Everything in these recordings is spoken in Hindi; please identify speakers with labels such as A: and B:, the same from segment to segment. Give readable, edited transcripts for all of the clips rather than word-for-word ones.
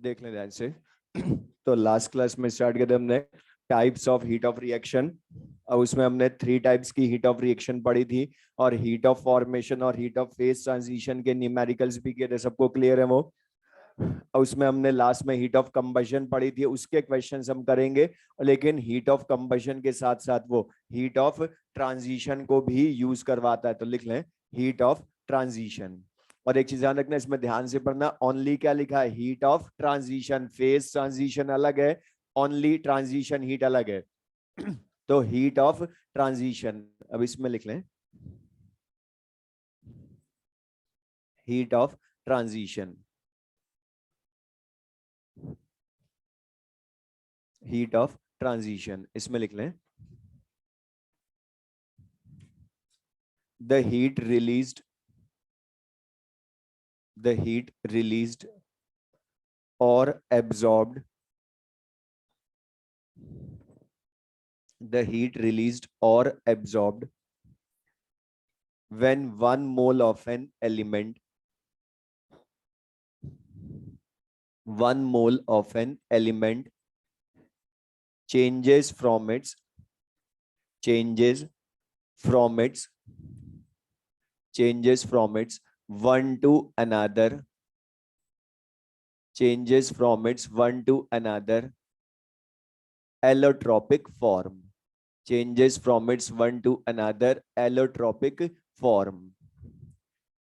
A: देख लें ध्यान से। तो लास्ट क्लास में स्टार्ट किया था हमने types of heat of reaction, और उसमें हमने 3 टाइप्स की हीट ऑफ रिएक्शन पढ़ी थी, और हीट ऑफ फॉर्मेशन और हीट ऑफ फेज ट्रांजिशन के न्यूमेरिकल्स भी किए थे। सबको क्लियर है वो? और उसमें हमने लास्ट में हीट ऑफ कंबशन पढ़ी थी, उसके क्वेश्चंस हम करेंगे। लेकिन हीट ऑफ कंबशन के साथ साथ वो हीट ऑफ ट्रांजिशन को भी यूज करवाता है। तो लिख लें हीट ऑफ ट्रांजिशन। और एक चीज ध्यान रखना, इसमें ध्यान से पढ़ना, ओनली क्या लिखा है? Heat of transition. Phase transition अलग है, ओनली ट्रांजिशन हीट अलग है। तो हीट ऑफ ट्रांजिशन, अब इसमें लिख लें heat of transition. Heat of transition इसमें लिख लें the heat released or absorbed when 1 mole of an element changes from its one to another allotropic form. Changes from its one to another allotropic form.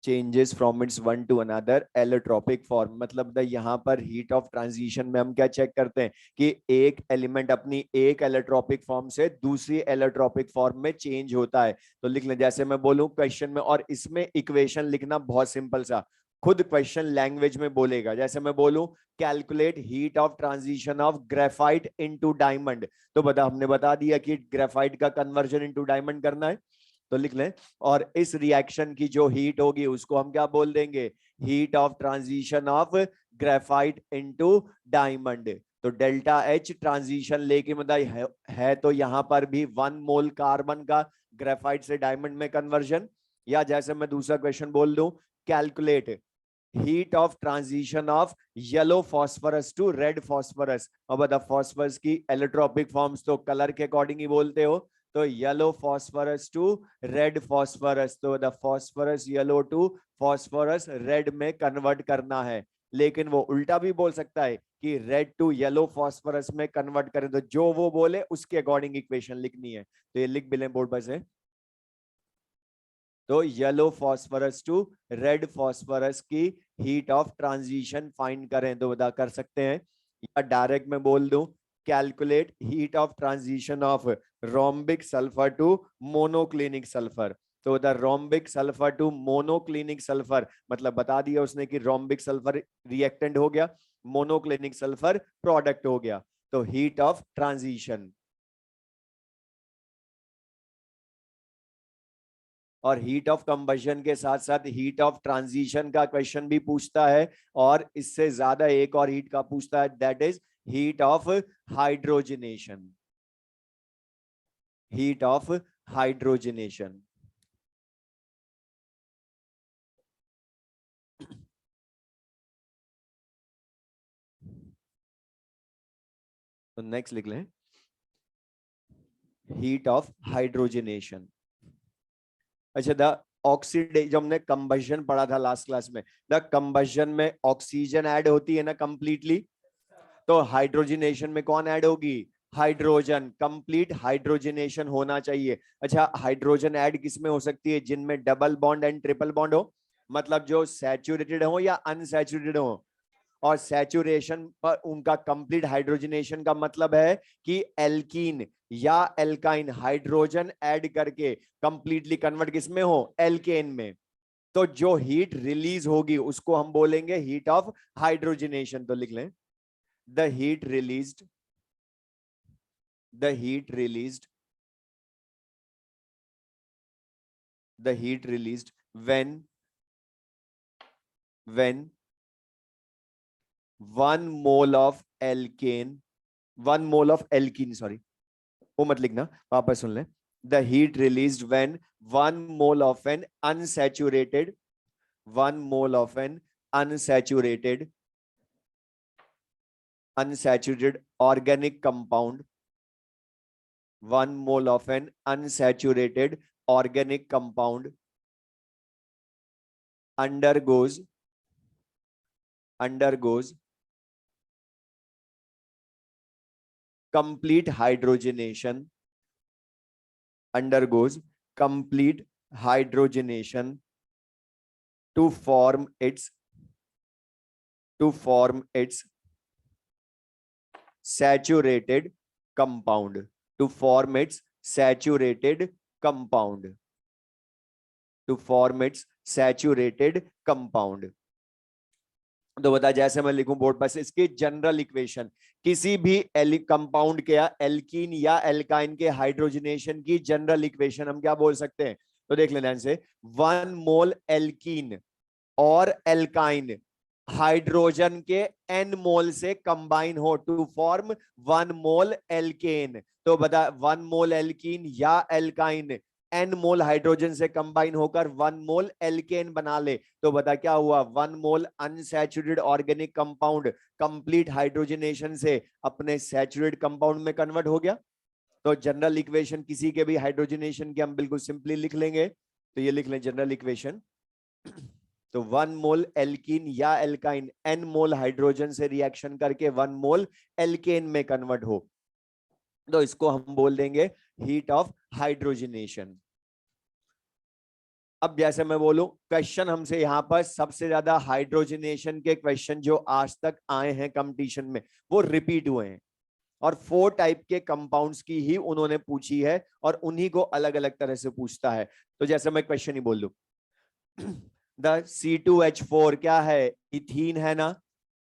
A: Changes from its one two another allotropic form. मतलब द यहाँ पर हीट ऑफ ट्रांजिशन में हम क्या चेक करते हैं कि एक एलिमेंट अपनी एक एलोट्रोपिक फॉर्म से दूसरी एलोट्रोपिक फॉर्म में चेंज होता है। तो लिख लें, जैसे मैं बोलूं क्वेश्चन में, और इसमें इक्वेशन लिखना बहुत सिंपल सा, खुद क्वेश्चन लैंग्वेज में बोलेगा। जैसे मैं बोलूं calculate heat of transition of graphite into diamond, तो हमने बता दिया कि ग्रेफाइट का कन्वर्जन इनटू डायमंड करना है। तो लिख लें, और इस रिएक्शन की जो हीट होगी उसको हम क्या बोल देंगे? Heat of transition of graphite into diamond. तो डेल्टा एच ट्रांजिशन लेके मतलब है तो यहां पर भी 1 मोल कार्बन का ग्रेफाइट से डायमंड में कन्वर्जन। या जैसे मैं दूसरा क्वेश्चन बोल दूं, calculate heat of transition of yellow phosphorus to red phosphorus. और बता फॉस्फोरस की एलोट्रोपिक फॉर्म्स तो कलर के अकॉर्डिंग ही बोलते हो, तो yellow phosphorus to red phosphorus, तो the phosphorus yellow to phosphorus red में कन्वर्ट करना है। लेकिन वो उल्टा भी बोल सकता है कि रेड टू येलो फॉस्फोरस में कन्वर्ट करें, तो जो वो बोले उसके अकॉर्डिंग इक्वेशन लिखनी है। तो ये लिख भी लें बोर्ड पर से। तो yellow phosphorus to red phosphorus की हीट ऑफ ट्रांजिशन फाइंड करें, तो बता कर सकते हैं। या डायरेक्ट में बोल दूं, calculate heat of transition of rhombic sulphur to monoclinic sulphur. तो बता rhombic sulphur to monoclinic sulphur, मतलब बता दिया उसने कि रोम्बिक सल्फर रिएक्टेंट हो गया, मोनोक्लिनिक सल्फर प्रोडक्ट हो गया। तो हीट ऑफ ट्रांजिशन। और हीट ऑफ कंबशन के साथ साथ हीट ऑफ ट्रांजिशन का क्वेश्चन भी पूछता है, और इससे ज्यादा एक और हीट का पूछता है, that is heat of hydrogenation. Heat of hydrogenation. तो नेक्स्ट लिख लें हीट ऑफ हाइड्रोजनेशन। अच्छा, द ऑक्सीडेशन, जो हमने कंबशन पढ़ा था लास्ट क्लास में, द कंबशन में ऑक्सीजन ऐड होती है ना कंप्लीटली, तो हाइड्रोजनेशन में कौन ऐड होगी? हाइड्रोजन। कंप्लीट हाइड्रोजनेशन होना चाहिए। अच्छा, हाइड्रोजन ऐड किस में हो सकती है? जिनमें double bond and triple bond हो, मतलब जो सैचुरेटेड हो या अनसैचुरेटेड हो। और सैचुरेशन पर उनका कंप्लीट हाइड्रोजनेशन का मतलब है कि एल्कीन या एल्काइन हाइड्रोजन ऐड करके कंप्लीटली कन्वर्ट किसमें हो? एल्केन में। तो जो हीट रिलीज होगी उसको हम बोलेंगे हीट ऑफ हाइड्रोजनेशन। तो लिख लें the heat released the heat released when 1 mole of alkane sorry, वो मत लिखना, वापस सुन लें। The heat released when 1 mole of an unsaturated unsaturated organic compound, 1 mole of an unsaturated organic compound undergoes complete hydrogenation, undergoes complete hydrogenation to form its saturated compound, to form its saturated compound, to form its saturated compound। तो बता, जैसे मैं लिखूं बोर्ड पर, इसकी जनरल इक्वेशन, किसी भी कंपाउंड के या एल्कीन या एल्काइन के हाइड्रोजनेशन की जनरल इक्वेशन हम क्या बोल सकते हैं? तो देख लेना से, 1 मोल एल्कीन और एल्काइन हाइड्रोजन के n मोल से कंबाइन हो टू फॉर्म 1 मोल एल्केन। तो बता, 1 मोल एल्कीन या एल्काइन n मोल हाइड्रोजन से कंबाइन होकर 1 मोल एल्केन बना ले, तो बता क्या हुआ? 1 mole unsaturated organic compound complete hydrogenation से अपने सैचुरेटेड कंपाउंड में कन्वर्ट हो गया। तो जनरल इक्वेशन किसी के भी हाइड्रोजनेशन की हम बिल्कुल सिंपली लिख लेंगे। तो ये लिख लें जनरल इक्वेशन। तो 1 मोल एल्कीन या एल्काइन n मोल हाइड्रोजन से रिएक्शन करके 1 मोल एल्केन में कन्वर्ट हो, तो इसको हम बोल देंगे हीट ऑफ हाइड्रोजनेशन। अब जैसे मैं बोलूं, क्वेश्चन हमसे यहां पर सबसे ज्यादा हाइड्रोजनेशन के क्वेश्चन जो आज तक आए हैं कंपटीशन में, वो रिपीट हुए हैं, और 4 टाइप के कंपाउंड्स की ही उन्होंने पूछी है, और उन्हीं को अलग अलग तरह से पूछता है। तो जैसे मैं क्वेश्चन ही बोल दूं, द C2H4 क्या है? इथीन है ना,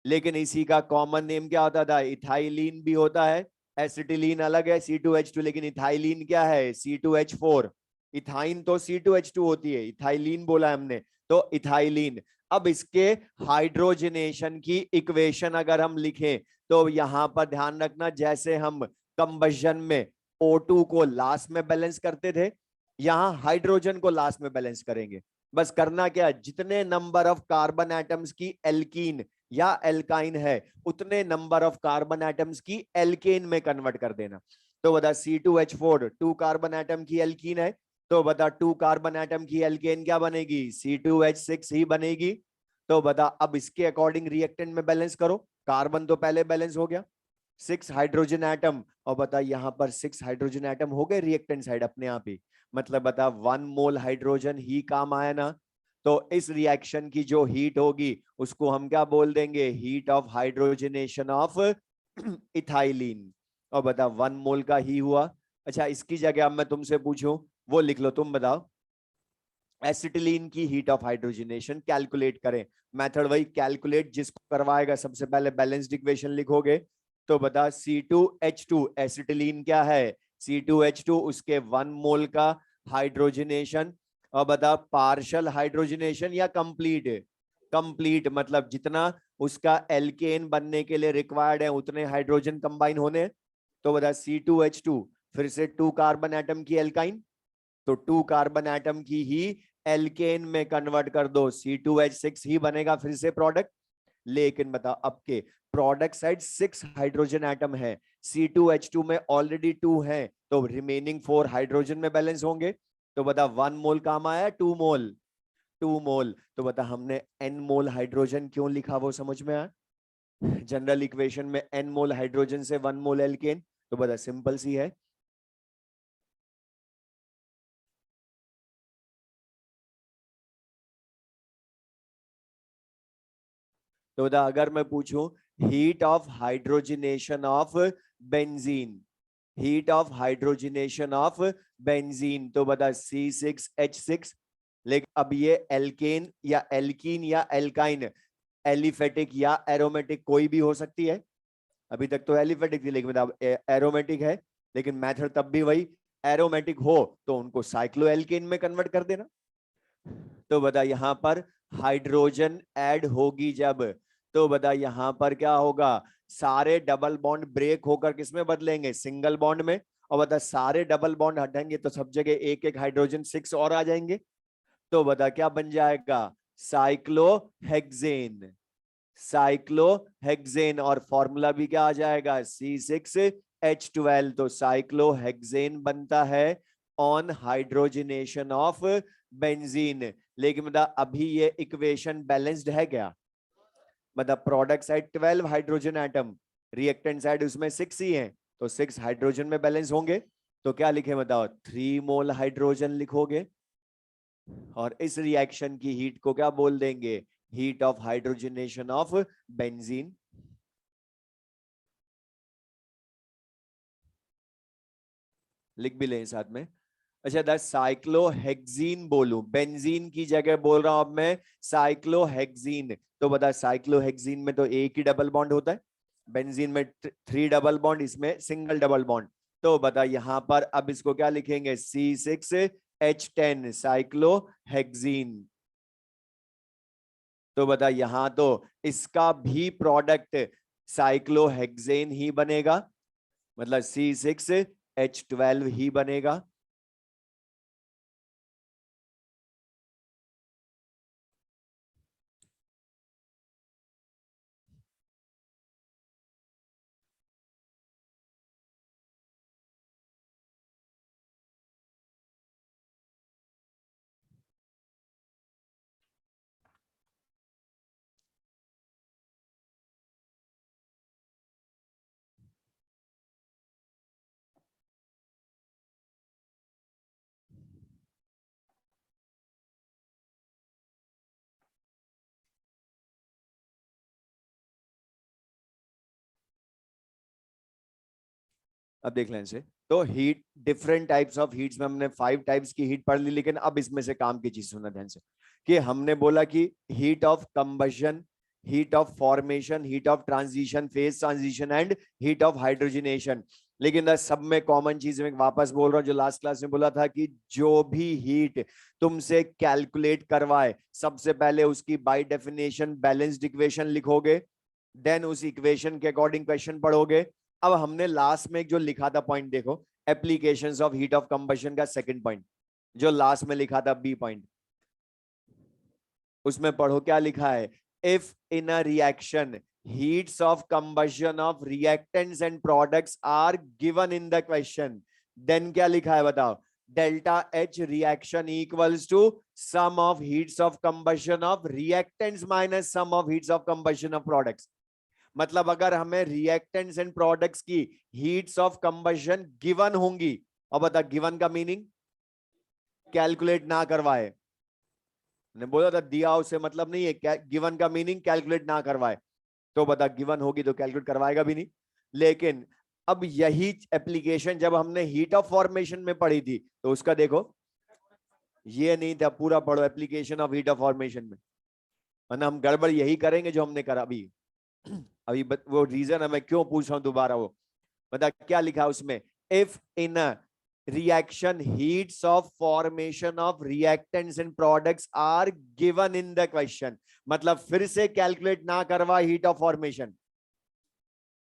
A: लेकिन इसी का कॉमन नेम क्या होता था? इथाइलिन भी होता है। एसिटिलीन अलग है, C2H2, लेकिन इथाइलिन क्या है? C2H4। इथाइन तो C2H2 होती है, इथाइलिन बोला हमने, तो इथाइलिन। अब इसके हाइड्रोजनेशन की इक्वेशन अगर हम लिखें, तो यहां पर ध्यान रखना, जैसे हम कंबशन में O2 को लास्ट में बैलेंस करते थे, यहां हाइड्रोजन को लास्ट में बैलेंस करेंगे। बस करना क्या, जितने नंबर ऑफ कार्बन एटम्स की एल्कीन या एल्काइन है, उतने नंबर ऑफ कार्बन एटम्स की एल्केन में कन्वर्ट कर देना। तो बता, C2H4 2 कार्बन एटम की एल्कीन है, तो बता 2 कार्बन एटम की एल्केन क्या बनेगी? C2H6 ही बनेगी। तो बता, अब इसके अकॉर्डिंग रिएक्टेंट में बैलेंस करो, कार्बन तो पहले बैलेंस हो गया, 6 हाइड्रोजन एटम, और बता यहां पर 6 हाइड्रोजन एटम हो गए रिएक्टेंट साइड अपने आप ही, मतलब बता 1 मोल हाइड्रोजन ही काम आया ना। तो इस रिएक्शन की जो हीट होगी उसको हम क्या बोल देंगे? Heat of hydrogenation of ethylene. और बता 1 मोल का ही हुआ। अच्छा, इसकी जगह अब मैं तुमसे पूछूं, वो लिख लो, तुम बताओ एसिटिलीन की हीट ऑफ हाइड्रोजनेशन कैलकुलेट करें। मेथड वही, कैलकुलेट जिसको करवाएगा सबसे पहले बैलेंस्ड इक्वेशन लिखोगे। तो बता, C2H2 एसिटिलीन क्या है? C2H2 उसके 1 मोल का हाइड्रोजनेशन, और बता पार्शियल हाइड्रोजनेशन या कंप्लीट? कंप्लीट, मतलब जितना उसका एल्केन बनने के लिए रिक्वायर्ड है उतने हाइड्रोजन कंबाइन होने। तो बता C2H2 फिर से 2 कार्बन एटम की एल्काइन, तो 2 कार्बन एटम की ही एल्केन में कन्वर्ट कर दो, C2H6 ही बनेगा फिर से प्रोडक्ट। लेकिन बता, अब के प्रोडक्ट साइड 6 हाइड्रोजन एटम है, C2H2 में ऑलरेडी 2 है, तो रिमेनिंग 4 हाइड्रोजन में बैलेंस होंगे। तो बता 1 मोल काम आया, 2 मोल? 2 मोल। तो बता हमने n मोल हाइड्रोजन क्यों लिखा, वो समझ में आया? जनरल इक्वेशन में n मोल हाइड्रोजन से 1 मोल एल्केन, तो बता सिंपल सी है। तो बता, अगर मैं पूछूं heat of hydrogenation of benzene, heat of hydrogenation of benzene, तो बता C6H6। लेकिन अब ये एल्केन या एल्कीन या एल्काइन एलिफेटिक या एरोमेटिक कोई भी हो सकती है। अभी तक तो एलिफेटिक थी, लेकिन अब एरोमेटिक है, लेकिन मेथड तब भी वही, एरोमेटिक हो तो उनको साइक्लो एल्केन में कन्वर्ट कर देना। तो बता यहां पर हाइड्रोजन ऐड होगी जब, तो बता यहां पर क्या होगा? सारे डबल बॉन्ड ब्रेक होकर किसमें बदलेंगे? सिंगल बॉन्ड में। और बता सारे डबल बॉन्ड हटेंगे तो सब जगह एक एक हाइड्रोजन 6 और आ जाएंगे, तो बता क्या बन जाएगा? साइक्लोहेक्सेन। साइक्लोहेक्सेन, और फॉर्मूला भी क्या आ जाएगा, C6H12। तो साइक्लोहेक्सेन बनता है ऑन हाइड्रोजनेशन ऑफ बेंजीन। लेकिन मतलब अभी ये इक्वेशन बैलेंस्ड है क्या, मतलब product side 12 hydrogen atom, reactant side उसमें 6 ही है, तो 6 हाइड्रोजन में बैलेंस होंगे। तो क्या लिखे बताओ, 3 मोल हाइड्रोजन लिखोगे, और इस रिएक्शन की हीट को क्या बोल देंगे, heat of hydrogenation of benzene. लिख भी लें साथ में। अच्छा, द साइक्लोहेक्सीन बोलूं, बेंजीन की जगह बोल रहा हूं अब मैं साइक्लोहेक्सीन। तो बता, साइक्लोहेक्सीन में तो एक ही डबल बॉन्ड होता है, बेंजीन में 3 डबल बॉन्ड, इसमें सिंगल डबल बॉन्ड। तो बता यहां पर अब इसको क्या लिखेंगे, C6H10 साइक्लोहेक्सीन। तो बता यहां तो इसका भी प्रोडक्ट साइक्लोहेक्सेन ही बनेगा, मतलब C6H12 ही बनेगा। अब देख लें इसे। तो heat, different types of heats में हमने 5 टाइप्स की हीट पढ़ ली, लेकिन अब इसमें से काम की चीज सुनना ध्यान से, कि हमने बोला कि heat of combustion, heat of formation, heat of transition, phase transition and heat of hydrogenation. लेकिन सब में कॉमन चीज में वापस बोल रहा हूं, जो लास्ट क्लास में बोला था कि जो भी हीट तुमसे कैलकुलेट करवाए, सबसे पहले उसकी बाय डेफिनेशन बैलेंस्ड इक्वेशन लिखोगे, देन उस इक्वेशन के अकॉर्डिंग क्वेश्चन पढ़ोगे। अब हमने लास्ट में जो लिखा था पॉइंट देखो, applications of heat of combustion का सेकंड पॉइंट जो लास्ट में लिखा था, बी पॉइंट, उसमें पढ़ो क्या लिखा है, if in a reaction heats of combustion of reactants and products are given in the question, then क्या लिखा है बताओ, delta H reaction equals to sum of heats of combustion of reactants minus sum of heats of combustion of products। मतलब अगर हमें रिएक्टेंट्स एंड प्रोडक्ट्स की हीट्स ऑफ कंबशन गिवन होंगी, और बता गिवन का मीनिंग कैलकुलेट ना करवाए, ने बोला था दिया उसे मतलब नहीं है, गिवन का मीनिंग कैलकुलेट ना करवाए। तो बता गिवन होगी तो कैलकुलेट करवाएगा भी नहीं। लेकिन अब यही एप्लीकेशन जब हमने हीट ऑफ फॉर्मेशन में पढ़ी थी, तो उसका देखो ये नहीं था, पूरा पढ़ो application of heat of formation में, वरना हम गड़बड़ यही करेंगे जो हमने करा अभी। अभी वो रीजन है मैं क्यों पूछ रहा हूं दोबारा, वो बता क्या लिखा है उसमें, if in a reaction heats of formation of reactants and products are given in the question, मतलब फिर से कैलकुलेट ना करवा हीट ऑफ फॉर्मेशन,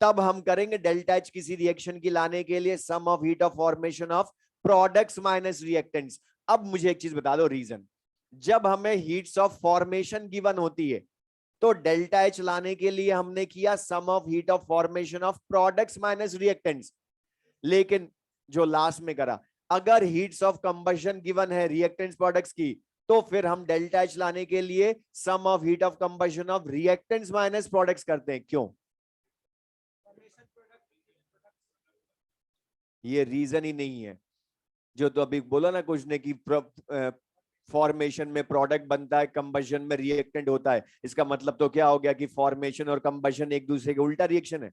A: तब हम करेंगे डेल्टा एच किसी रिएक्शन की लाने के लिए sum of heat of formation of products minus reactants. अब मुझे एक चीज बता दो रीजन, जब हमें हीट्स ऑफ फॉर्मेशन गिवन होती है तो डेल्टा एच लाने के लिए हमने किया sum of heat of formation of products minus reactants. लेकिन जो लास्ट में करा, अगर हीट्स ऑफ कंबशन गिवन है रिएक्टेंट्स प्रोडक्ट्स की, तो फिर हम डेल्टा एच लाने के लिए sum of heat of combustion of reactants minus products करते हैं। क्यों, ये रीजन ही नहीं है। जो तो अभी बोला ना कुछ ने कि फॉर्मेशन में प्रोडक्ट बनता है, कंबशन में रिएक्टेंट होता है, इसका मतलब तो क्या हो गया कि फॉर्मेशन और कंबशन एक दूसरे के उल्टा रिएक्शन है।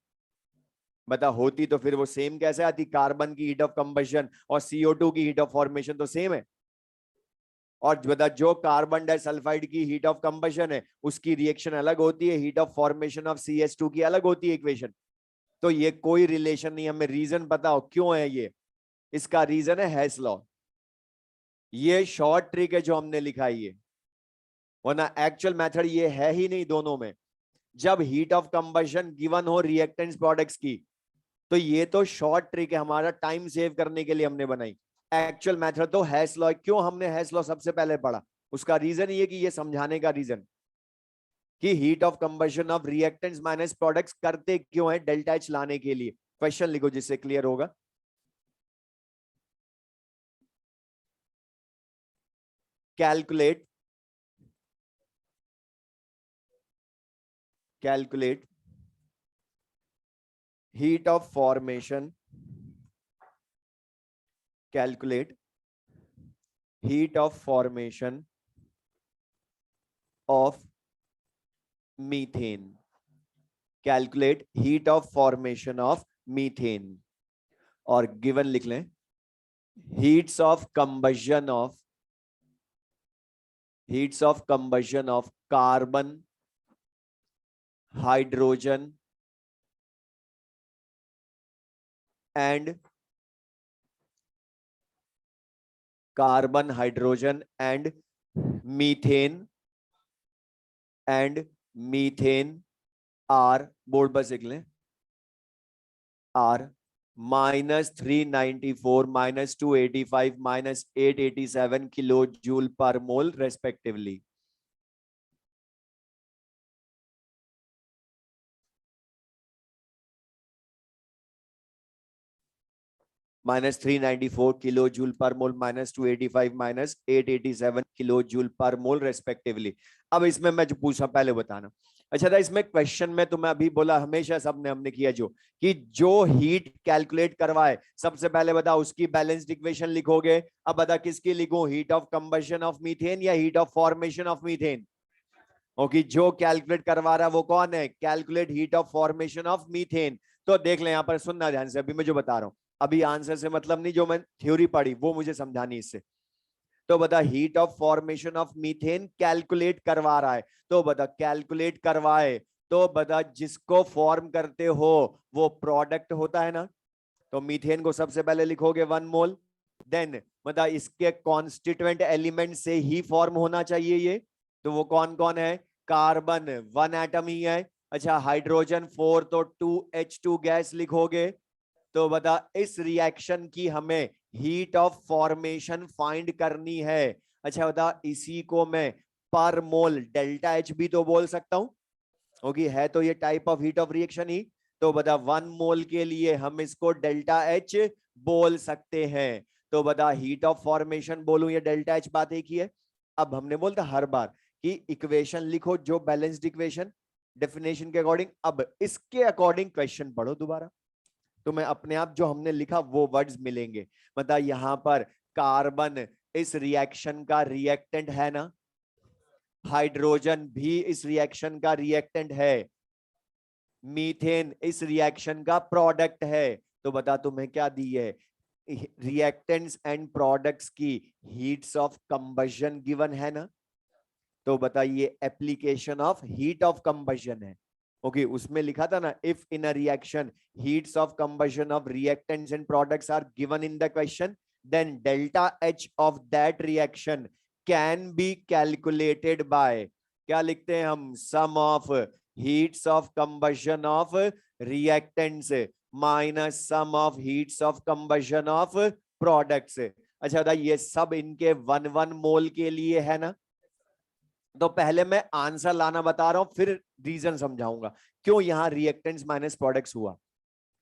A: बता होती तो फिर वो सेम कैसे आती, कार्बन की हीट ऑफ कंबशन और CO2 की हीट ऑफ फॉर्मेशन तो सेम है। और बता जो कार्बन डाइसल्फाइड की हीट ऑफ कंबशन है उसकी रिएक्शन अलग होती है, heat of formation of CH2 की अलग होती है इक्वेशन। तो ये कोई रिलेशन नहीं, हमें रीजन बताओ क्यों है ये। इसका रीजन है हेस लॉ, ये शॉर्ट ट्रिक है जो हमने लिखा है ये, वरना एक्चुअल मेथड ये है ही नहीं दोनों में। जब हीट ऑफ कंबशन गिवन हो रिएक्टेंट्स प्रोडक्ट्स की, तो ये तो शॉर्ट ट्रिक है, हमारा टाइम सेव करने के लिए हमने बनाई। एक्चुअल मेथड तो हेस लॉ। क्यों हमने हेस लॉ सबसे पहले पढ़ा, उसका रीजन ये कि ये समझाने का रीजन कि heat of combustion of reactants minus products करते क्यों है डेल्टा एच लाने के लिए। क्वेश्चन लिखो जिससे क्लियर होगा। Calculate heat of formation calculate heat of formation of methane calculate heat of formation of methane और गिवन लिख लें heats of combustion of carbon hydrogen and methane are board पर लिख लें are -394 -285 -887 किलोजूल पर मोल रेस्पेक्टिवली। -394 किलो जूल पर मोल -285 -887 किलो जूल पर मोल रेस्पेक्टिवली। अब इसमें मैं जो पूछा पहले बताना। अच्छा था इसमें क्वेश्चन में तो मैं अभी बोला हमेशा सबने हमने किया जो कि जो हीट कैलकुलेट करवाए सबसे पहले बता उसकी बैलेंस्ड इक्वेशन लिखोगे। अब बता किसकी लिखूं heat of combustion of methane या heat of formation of methane. Okay जो कैलकुलेट करवा रहा है वो कौन है calculate heat of formation of methane. तो देख ले यहाँ पर सुनना ध्यान से अभी मैं जो बता रहा हूं अभी आंसर से मतलब नहीं जो मैं थ्योरी पढ़ी वो मुझे समझानी इससे। तो बता heat of formation of methane calculate करवा रहा है तो बता कैलकुलेट करवाए तो बता जिसको फॉर्म करते हो वो प्रोडक्ट होता है ना। तो मीथेन को सबसे पहले लिखोगे 1 मोल देन बता इसके कॉन्स्टिट्यूएंट एलिमेंट से ही फॉर्म होना चाहिए ये। तो वो कौन कौन है कार्बन 1 एटम ही है। अच्छा हाइड्रोजन 4 तो 2H2 गैस लिखोगे। तो बता इस रिएक्शन की हमें हीट ऑफ फॉर्मेशन फाइंड करनी है। अच्छा बता इसी को मैं पर मोल डेल्टा एच भी तो बोल सकता हूं क्योंकि है तो ये type of heat of reaction ही। तो बता 1 मोल के लिए हम इसको डेल्टा एच बोल सकते हैं। तो बता हीट ऑफ फॉर्मेशन बोलूं या डेल्टा एच बात एक ही है। अब हमने बोलता हर बार कि इक्वेशन लिखो जो बैलेंस्ड इक्वेशन डेफिनेशन के अकॉर्डिंग। अब इसके अकॉर्डिंग क्वेश्चन पढ़ो दोबारा तो मैं अपने आप जो हमने लिखा वो वर्ड्स मिलेंगे। मतलब यहां पर कार्बन इस रिएक्शन का रिएक्टेंट है ना हाइड्रोजन भी इस रिएक्शन का रिएक्टेंट है मीथेन इस रिएक्शन का प्रोडक्ट है। तो बता तुम्हें क्या दी है रिएक्टेंट्स एंड प्रोडक्ट्स की हीट्स ऑफ कंबशन गिवन है ना। तो बताइए application of heat of combustion है। ओके उसमें लिखा था ना if in a reaction heats of combustion of reactants and products are given in the question then delta H of that reaction can be calculated by क्या लिखते हैं हम sum of heats of combustion of reactants minus sum of heats of combustion of products. अच्छा ये सब इनके 1 मोल के लिए है ना। तो पहले मैं आंसर लाना बता रहा हूं फिर रीजन समझाऊंगा क्यों यहां रिएक्टेंट्स माइनस प्रोडक्ट्स हुआ।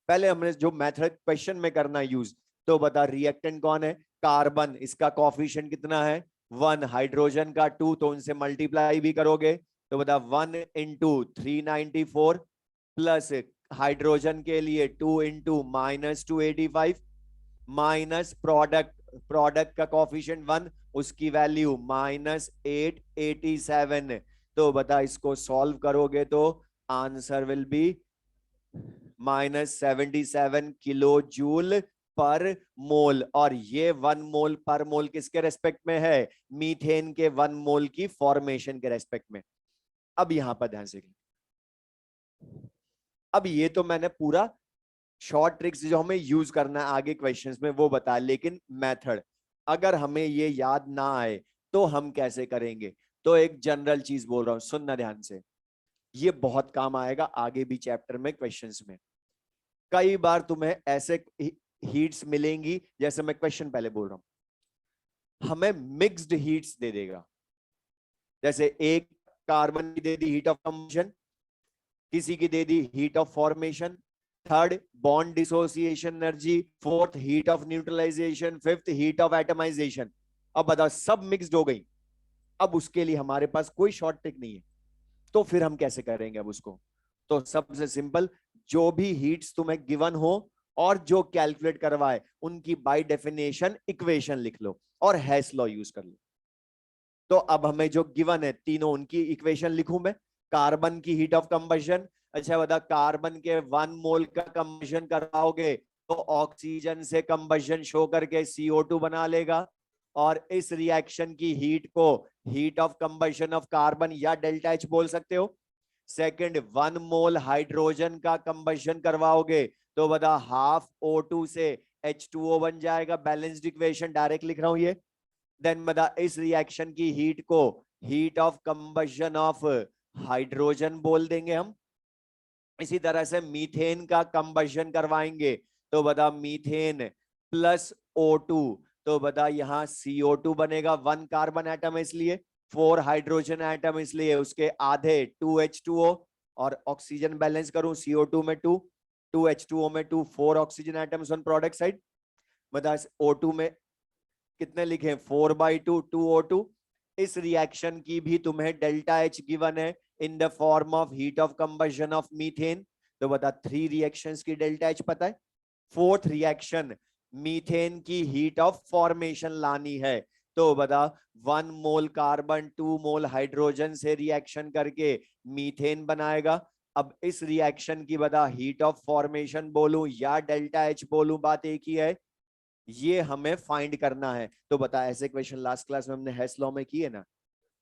A: पहले हमने जो मेथड क्वेश्चन में करना यूज तो बता रिएक्टेंट कौन है कार्बन इसका कॉफिशिएंट कितना है 1 हाइड्रोजन का 2 तो उनसे मल्टीप्लाई भी करोगे। तो बता 1 इंटू 394 प्लस हाइड्रोजन के लिए 2 इंटू -285 माइनस प्रोडक्ट का कॉफिशिएंट 1 उसकी वैल्यू -887। तो बता इसको सॉल्व करोगे तो answer will be -77 kilo joule पर मोल और ये 1 मोल पर मोल किसके रेस्पेक्ट में है मीथेन के 1 मोल की फॉर्मेशन के रेस्पेक्ट में। अब यहां पर ध्यान से अब ये तो मैंने पूरा शॉर्ट ट्रिक्स जो हमें यूज करना है आगे क्वेश्चंस में वो बता लेकिन मेथड अगर हमें ये याद ना आए तो हम कैसे करेंगे। तो एक जनरल चीज बोल रहा हूं सुनना ध्यान से ये बहुत काम आएगा आगे भी चैप्टर में क्वेश्चंस में। कई बार तुम्हें ऐसे हीट्स मिलेंगी जैसे मैं क्वेश्चन पहले बोल रहा हूं हमें मिक्स्ड हीट्स दे देगा जैसे एक कार्बन की दे दी हीट ऑफ कंबशन, किसी की दे दी heat of formation, third bond dissociation energy, fourth heat of neutralisation, fifth heat of atomisation. अब बताओ सब मिक्स्ड हो गई। अब उसके लिए हमारे पास कोई शॉर्ट ट्रिक नहीं है, तो फिर हम कैसे करेंगे अब उसको? तो सबसे सिंपल, जो भी हीट्स तुम्हें गिवन हो और जो कैलकुलेट करवाए उनकी बाय डेफिनेशन इक्वेशन लिख लो और हैस लॉ यूज कर लो। तो अब हमें जो गिवन है तीनों, उनकी इक्वेशन लिखूं मैं। कार्बन की हीट ऑफ कंबशन, अच्छा बता, कार्बन के 1 मोल का कंबशन कराओगे तो ऑक्सीजन से कंबशन शो करके CO2 बना लेगा, और इस रिएक्शन की हीट को heat of combustion of carbon या डेल्टा एच बोल सकते हो। सेकंड, 1 मोल हाइड्रोजन का कंबशन करवाओगे तो बता ½ O2 से H2O बन जाएगा। बैलेंस्ड इक्वेशन डायरेक्ट लिख रहा हूं ये। देन बता, इस रिएक्शन की हीट को heat of combustion of hydrogen बोल देंगे हम। इसी तरह से मीथेन का कंबशन करवाएंगे तो बता मीथेन प्लस O2, तो बता यहां CO2 बनेगा, 1 कार्बन एटम इसलिए, 4 हाइड्रोजन एटम इसलिए, उसके आधे 2H2O, और ऑक्सीजन बैलेंस करूं, CO2 में 2, 2H2O में 2, 4 oxygen atoms on product side. बता O2 में कितने लिखे, 4/2, 2O2। इस रिएक्शन की भी तुम्हें डेल्टा एच गिवन है in the form of heat of combustion of methane, तो बता 3 रिएक्शंस की डेल्टा एच पता है। फोर्थ रिएक्शन, मीथेन की हीट ऑफ फॉर्मेशन लानी है, तो बता 1 मोल कार्बन 2 मोल हाइड्रोजन से रिएक्शन करके मीथेन बनाएगा। अब इस रिएक्शन की बता हीट ऑफ फॉर्मेशन बोलूं या डेल्टा एच बोलूं, बात एक ही है, ये हमें फाइंड करना है। तो बता, ऐसे क्वेश्चन लास्ट क्लास में हमने हेस लॉ में किए ना।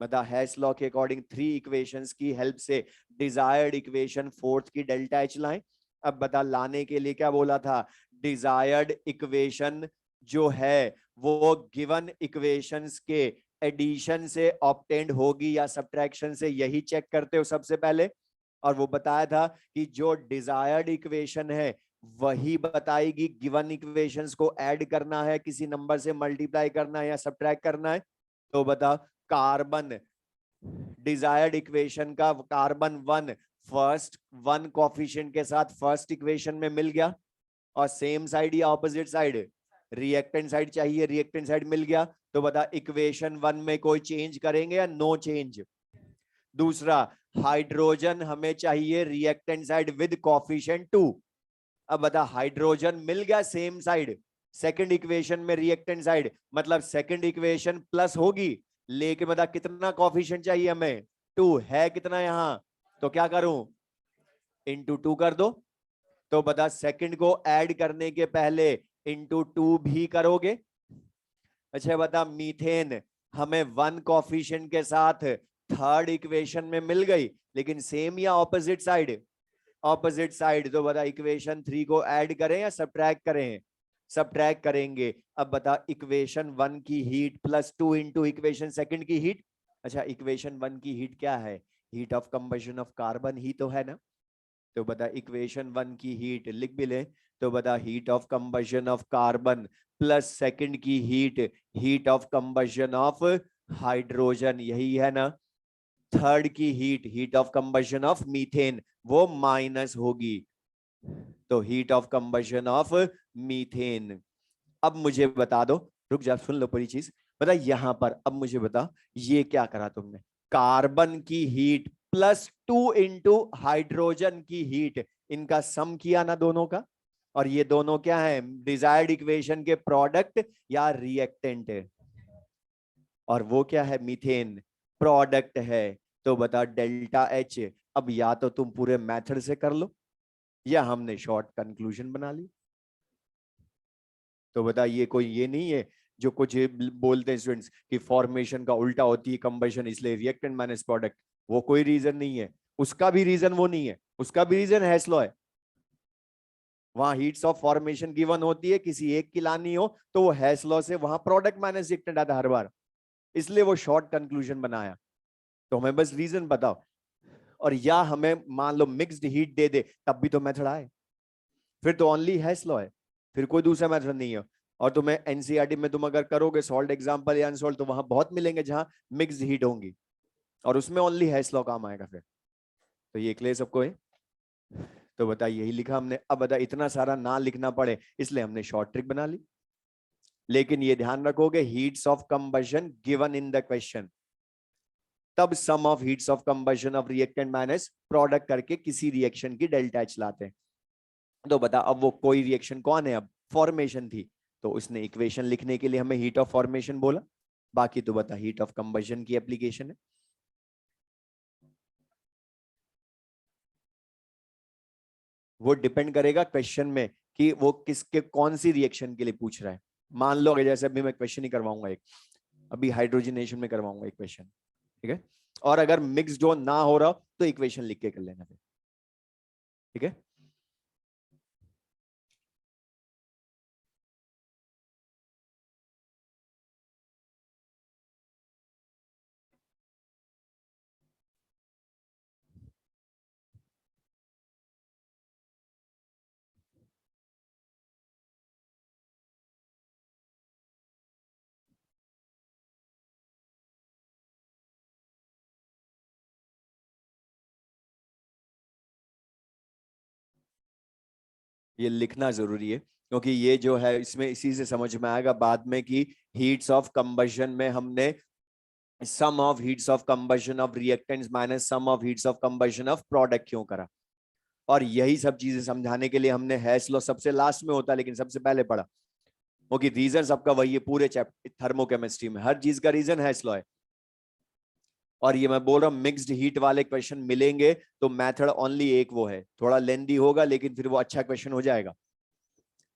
A: बता, हेस लॉ के अकॉर्डिंग 3 इक्वेशंस की हेल्प से डिजायर्ड इक्वेशन फोर्थ की डेल्टा एच लाएं। अब बता, लाने के लिए क्या बोला था, डिजायर्ड इक्वेशन जो है वो गिवन इक्वेशंस के एडिशन से ऑब्टेन्ड होगी या सब्ट्रैक्शन से, यही चेक करते हो सबसे पहले। और वो बताया था कि जो डिजायर्ड इक्वेशन है वही बताएगी गिवन इक्वेशंस को ऐड करना है, किसी नंबर से मल्टीप्लाई करना है या सब्ट्रैक्ट करना है। तो बता, कार्बन डिजायर्ड इक्वेशन का कार्बन 1 फर्स्ट 1 कोफिशिएंट के साथ फर्स्ट इक्वेशन में मिल गया, और सेम साइड या ऑपोजिट साइड, रिएक्टेंट साइड चाहिए, रिएक्टेंट साइड मिल गया। तो बता, इक्वेशन 1 में कोई चेंज करेंगे या नो चेंज। दूसरा, हाइड्रोजन हमें चाहिए रिएक्टेंट साइड विद कोफिशिएंट 2। अब बता, हाइड्रोजन मिल गया सेम साइड, सेकंड इक्वेशन में रिएक्टेंट साइड, मतलब सेकंड इक्वेशन प्लस होगी, लेकिन बता कितना कोफिशिएंट चाहिए हमें, 2 है कितना यहां, तो क्या करूं, इंटू 2 कर दो। तो बता, सेकंड को ऐड करने के पहले इंटू 2 भी करोगे। अच्छा बता, मीथेन हमें 1 कोफिशिएंट के साथ थर्ड इक्वेशन में मिल गई, लेकिन सेम या ऑपोजिट साइड, ऑपोजिट साइड। तो बता, इक्वेशन 3 को ऐड करें या सब्ट्रैक्ट करें, सब्ट्रैक्ट करेंगे। अब बता, इक्वेशन 1 की heat plus 2 into equation second की हीट। अच्छा, इक्वेशन 1 की हीट क्या है, heat of combustion of carbon ही तो है ना। तो बता, इक्वेशन 1 की हीट लिख भी ले, तो बता heat of combustion of carbon plus second की heat heat of combustion of hydrogen, यही है ना। थर्ड की heat heat of combustion of methane, वो माइनस होगी, तो heat of combustion of methane. अब मुझे बता दो, रुक जा सुन लो पूरी चीज, बता यहां पर, अब मुझे बता ये क्या करा तुमने, कार्बन की हीट प्लस 2 इंटू हाइड्रोजन की हीट, इनका सम किया ना दोनों का, और ये दोनों क्या है, डिजायर्ड इक्वेशन के प्रोडक्ट या रिएक्टेंट है, और वो क्या है, मीथेन प्रोडक्ट है। तो बता, डेल्टा एच, अब या तो तुम पूरे मेथड से कर लो या हमने शॉर्ट कंक्लूजन बना ली। तो बता, ये कोई ये नहीं है जो कुछ बोलते हैं स्टूडेंट्स कि फॉर्मेशन का उल्टा होती है कंबशन, इसलिए रिएक्टेंट माइनस प्रोडक्ट, वो कोई रीजन नहीं है, उसका भी रीजन वो नहीं है, उसका भी रीजन हेस लॉ है। वहां हीट्स ऑफ फॉर्मेशन गिवन होती है, किसी एक की लानी हो तो वो हेस लॉ से वहां प्रोडक्ट माइनस रिएक्टेंट आता हर बार, इसलिए वो शॉर्ट कंक्लूजन बनाया। तो हमें बस रीजन बताओ, और या हमें मान लो मिक्स्ड हीट दे दे तब भी तो मेथड आए, फिर तो ओनली हेस लॉ है, फिर कोई दूसरा मेथड नहीं है। और तुम्हें एनसीईआरटी में तुम अगर करोगे सॉल्ट एग्जांपल या अनसॉल्ट, तो वहां बहुत मिलेंगे जहां मिक्स्ड हीट होंगी। और उसमें ओनली हैश लॉ काम आएगा फिर। तो ये क्लियर सबको है? तो बता, यही लिखा हमने। अब बता, इतना सारा ना लिखना पड़े इसलिए हमने शॉर्ट ट्रिक बना ली। लेकिन ये ध्यान रखोगे, heats of combustion given in the question, तब sum of heats of combustion of reactant minus product करके किसी रिएक्शन की डेल्टा एच लाते हैं। तो बता, अब वो कोई रिएक्शन कौन है? अब फॉर्मेशन थी, तो उसने इक्वेशन लिखने के लिए हमें हीट ऑफ फॉर्मेशन बोला। बाकी तो बता, हीट ऑफ कंबशन की एप्लीकेशन है। वो डिपेंड करेगा क्वेश्चन में कि वो किसके कौन सी रिएक्शन के लिए पूछ रहा है। मान लो जैसे अभी मैं क्वेश्चन ही करवाऊंगा एक, अभी हाइड्रोजनेशन में करवाऊंगा एक क्वेश्चन, ठीक है? और अगर मिक्स जो ना हो रहा तो इक्वेशन लिख के कर लेना फिर, ठीक है? ये लिखना जरूरी है, क्योंकि ये जो है इसमें इसी से समझ में आएगा बाद में कि हीट्स ऑफ कंबशन में हमने sum of heats of combustion of reactants minus sum of heats of combustion of product क्यों करा। और यही सब चीजें समझाने के लिए हमने हैश लॉ सबसे लास्ट में होता है लेकिन सबसे पहले पढ़ा, क्योंकि रीजन सबका वही है। पूरे चैप्टर थर्मोकेमिस्ट्री में हर चीज का रीजन हैश लॉ है। और ये मैं बोल रहा हूँ, मिक्स्ड हीट वाले क्वेश्चन मिलेंगे तो मेथड ओनली एक वो है, थोड़ा लेंदी होगा लेकिन फिर वो अच्छा क्वेश्चन हो जाएगा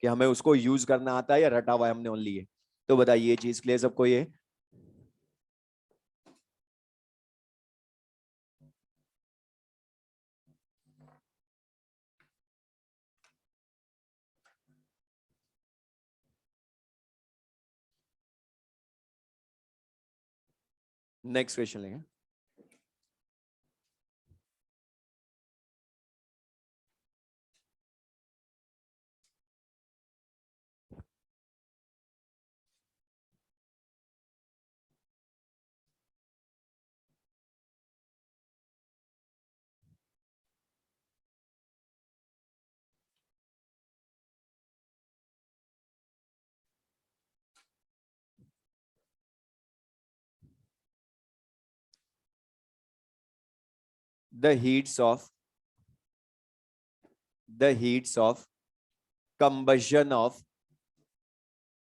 A: कि हमें उसको यूज करना आता है या रटा हुआ है हमने ओनली ये। तो बताइए, ये चीज क्लियर सबको? ये नेक्स्ट क्वेश्चन लेंगे। the heats of the heats of combustion of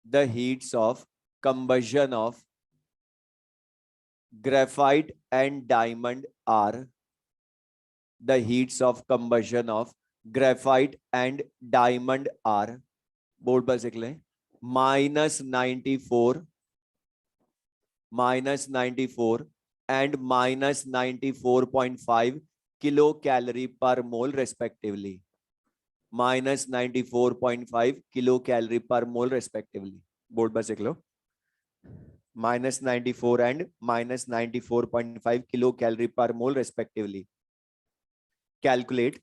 A: the heats of combustion of graphite and diamond are the heats of combustion of graphite and diamond are, board पर लिख लें, -94 -94 and -94.5 किलो कैलोरी पर मोल रेस्पेक्टिवली। -94.5 किलो कैलोरी पर मोल रेस्पेक्टिवली, बोर्ड पर लिख लो। -94 and -94.5 किलो कैलोरी पर mole respectively. Calculate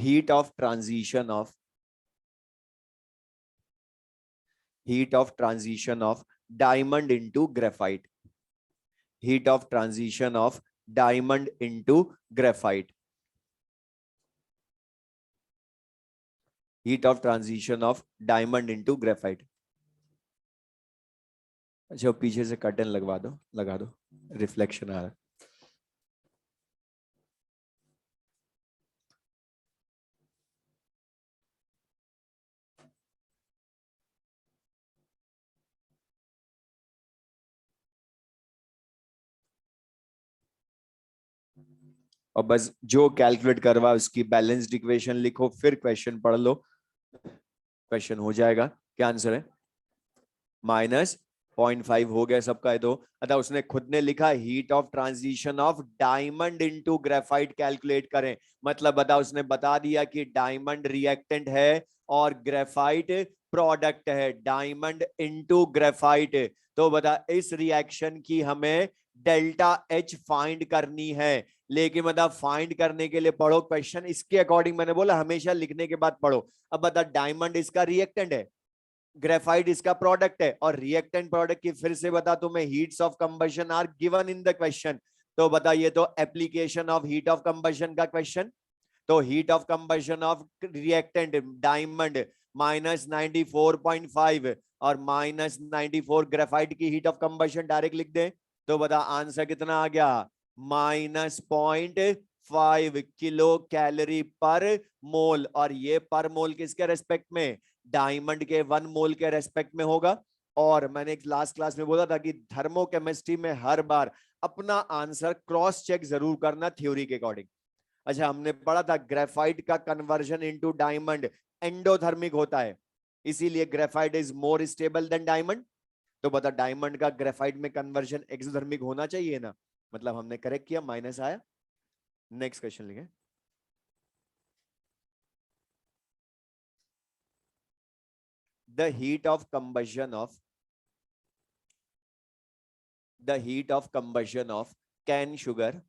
A: heat of transition of diamond into graphite. Heat of transition of diamond into graphite. Heat of transition of diamond into graphite. अच्छा, पीछे से कर्टन लगवा दो, लगा दो, रिफ्लेक्शन आ रहा है। और बस जो कैलकुलेट करवा उसकी बैलेंस्ड इक्वेशन लिखो, फिर क्वेश्चन पढ़ लो, क्वेश्चन हो जाएगा। क्या आंसर है? -0.5 हो गया सबका है। तो अतः उसने खुद ने लिखा heat of transition of diamond into graphite calculate करें, मतलब बता, उसने बता दिया कि डायमंड रिएक्टेंट है और ग्रेफाइट प्रोडक्ट है, डायमंड इनटू ग्रेफाइट। तो बता, इस रिएक्शन की हमें डेल्टा एच फाइंड करनी है। लेकिन मतलब फाइंड करने के लिए पढ़ो क्वेश्चन, इसके अकॉर्डिंग मैंने बोला हमेशा लिखने के बाद पढ़ो। अब बता, डायमंड इसका रिएक्टेंट है, ग्रेफाइट इसका प्रोडक्ट है, और रिएक्टेंट प्रोडक्ट की फिर से बता तुम्हें heats of combustion are given in the question. तो बताइए, तो application of heat of combustion का क्वेश्चन, तो heat of combustion of reactant diamond -94.5 और -94 ग्रेफाइट की हीट ऑफ कंबशन डायरेक्ट लिख दे। तो बता आंसर कितना आ गया, -0.5 किलो कैलोरी पर मोल, और ये पर मोल किसके रेस्पेक्ट में, डायमंड के 1 मोल के रेस्पेक्ट में होगा। और मैंने लास्ट क्लास में बोला था कि थर्मोकेमिस्ट्री में हर बार अपना आंसर क्रॉस चेक जरूर करना थ्योरी के अकॉर्डिंग। अच्छा, हमने पढ़ा था ग्रेफाइट का कन्वर्जन इनटू डायमंड एंडोथर्मिक होता है, इसीलिए graphite is more stable then diamond. तो बता डायमंड का ग्रेफाइट में कन्वर्जन एक्सोथर्मिक होना चाहिए ना, मतलब हमने करेक्ट किया, माइनस आया। नेक्स्ट क्वेश्चन लिखे। The heat of combustion of cane sugar.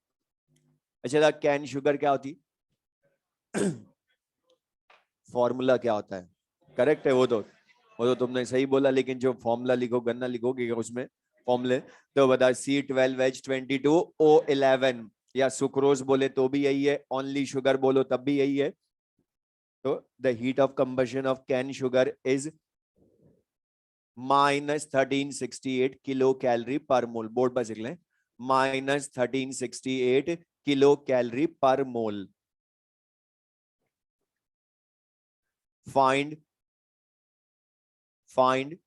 A: अच्छा, कैन शुगर क्या होती, फॉर्मूला क्या होता है, करेक्ट है वो तो तुमने सही बोला, लेकिन जो फॉर्मूला लिखो गन्ना लिखोगे उसमें फॉर्मूले, तो बता C12H22O11, या सुक्रोज बोले तो भी यही है, ओनली शुगर बोलो तब भी यही है। तो the heat of combustion of cane sugar is -1368 kilo calorie पर मोल। बोर्ड पर लिख लें, -1368 किलो कैलोरी पर mole. Find find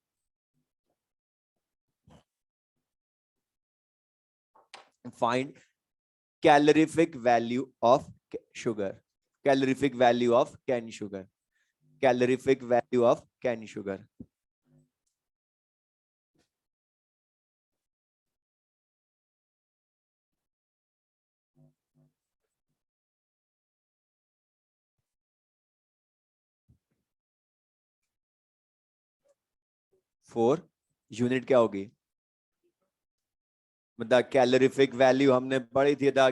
A: find calorific value of sugar, calorific value of cane sugar, calorific value of cane sugar। 4 unit क्या होगी, मतलब कैलोरिफिक वैल्यू हमने पढ़ी थी था,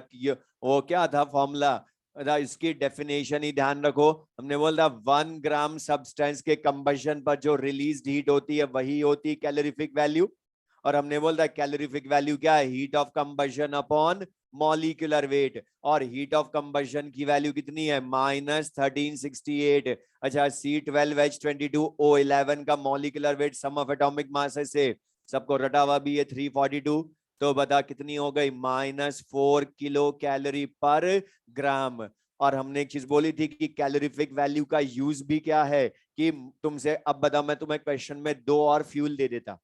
A: वो क्या था फॉर्मूला, इसकी डेफिनेशन ही ध्यान रखो। हमने बोला 1 ग्राम सब्सटेंस के कंबशन पर जो रिलीज हीट होती है वही होती है कैलोरिफिक वैल्यू। और हमने बोला कैलोरिफिक वैल्यू क्या है, heat of combustion upon molecular weight, और हीट ऑफ कंबशन की वैल्यू कितनी है, -1368। अच्छा, C12H22O11 का molecular weight sum of atomic mass से सबको रटा हुआ भी है 342। तो बता कितनी हो गई, -4 किलो कैलोरी पर ग्राम। और हमने एक चीज बोली थी कि कैलोरीफिक वैल्यू का यूज भी क्या है, कि तुमसे अब बता, मैं तुम्हें क्वेश्चन में 2 और फ्यूल दे देता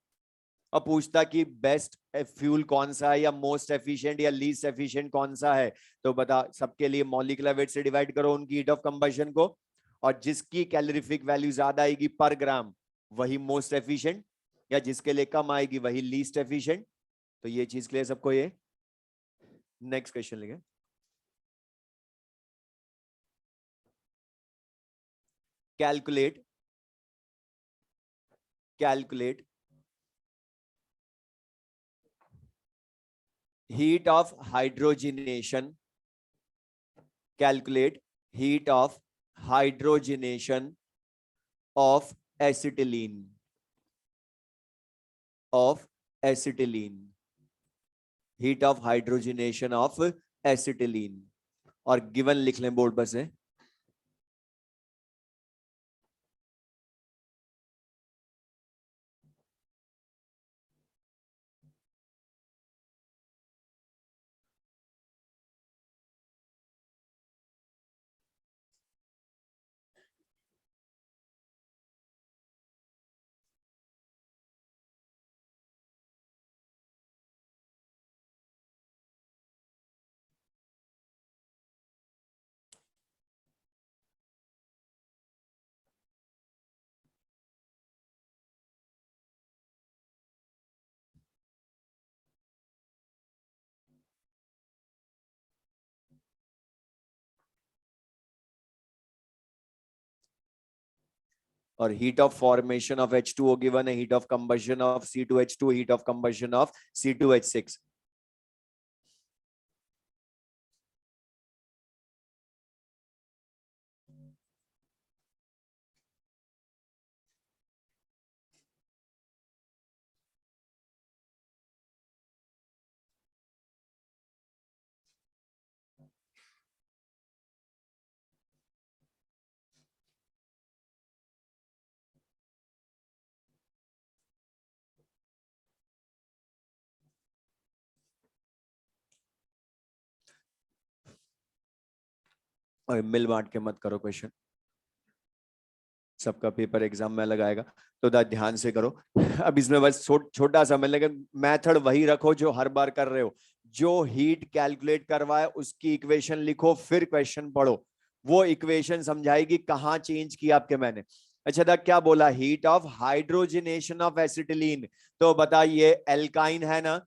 A: और पूछता कि बेस्ट फ्यूल कौन सा है, या मोस्ट एफिशिएंट या लीस्ट एफिशिएंट कौन सा है। तो बता सबके लिए मॉलिक्यूलर वेट से डिवाइड करो उनकी हीट ऑफ कंबशन को, और जिसकी कैलोरीफिक वैल्यू ज्यादा आएगी पर ग्राम वही मोस्ट एफिशिएंट, या जिसके लिए कम आएगी वही लीस्ट एफिशिएंट। तो ये चीज क्लियर सबको ये। नेक्स्ट क्वेश्चन लिखे। Calculate calculate heat of hydrogenation, calculate heat of hydrogenation of acetylene, of acetylene, heat of hydrogenation of acetylene. और गिवन लिख लें बोर्ड पर से। और heat of formation of H2O given है, heat of combustion of C2H2, heat of combustion of C2H6। और मिल बांट के मत करो क्वेश्चन, सबका पेपर एग्जाम में लगाएगा, तो ध्यान से करो। अब इसमें बस छोटा सा लेकिन मेथड वही रखो जो हर बार कर रहे हो। जो हीट कैलकुलेट करवाए उसकी इक्वेशन लिखो, फिर क्वेश्चन पढ़ो। वो इक्वेशन समझाएगी कहाँ चेंज किया आपके मैंने। अच्छा था, क्या बोला? Heat of hydrogenation of acetylene. तो बताइए एल्काइन है ना,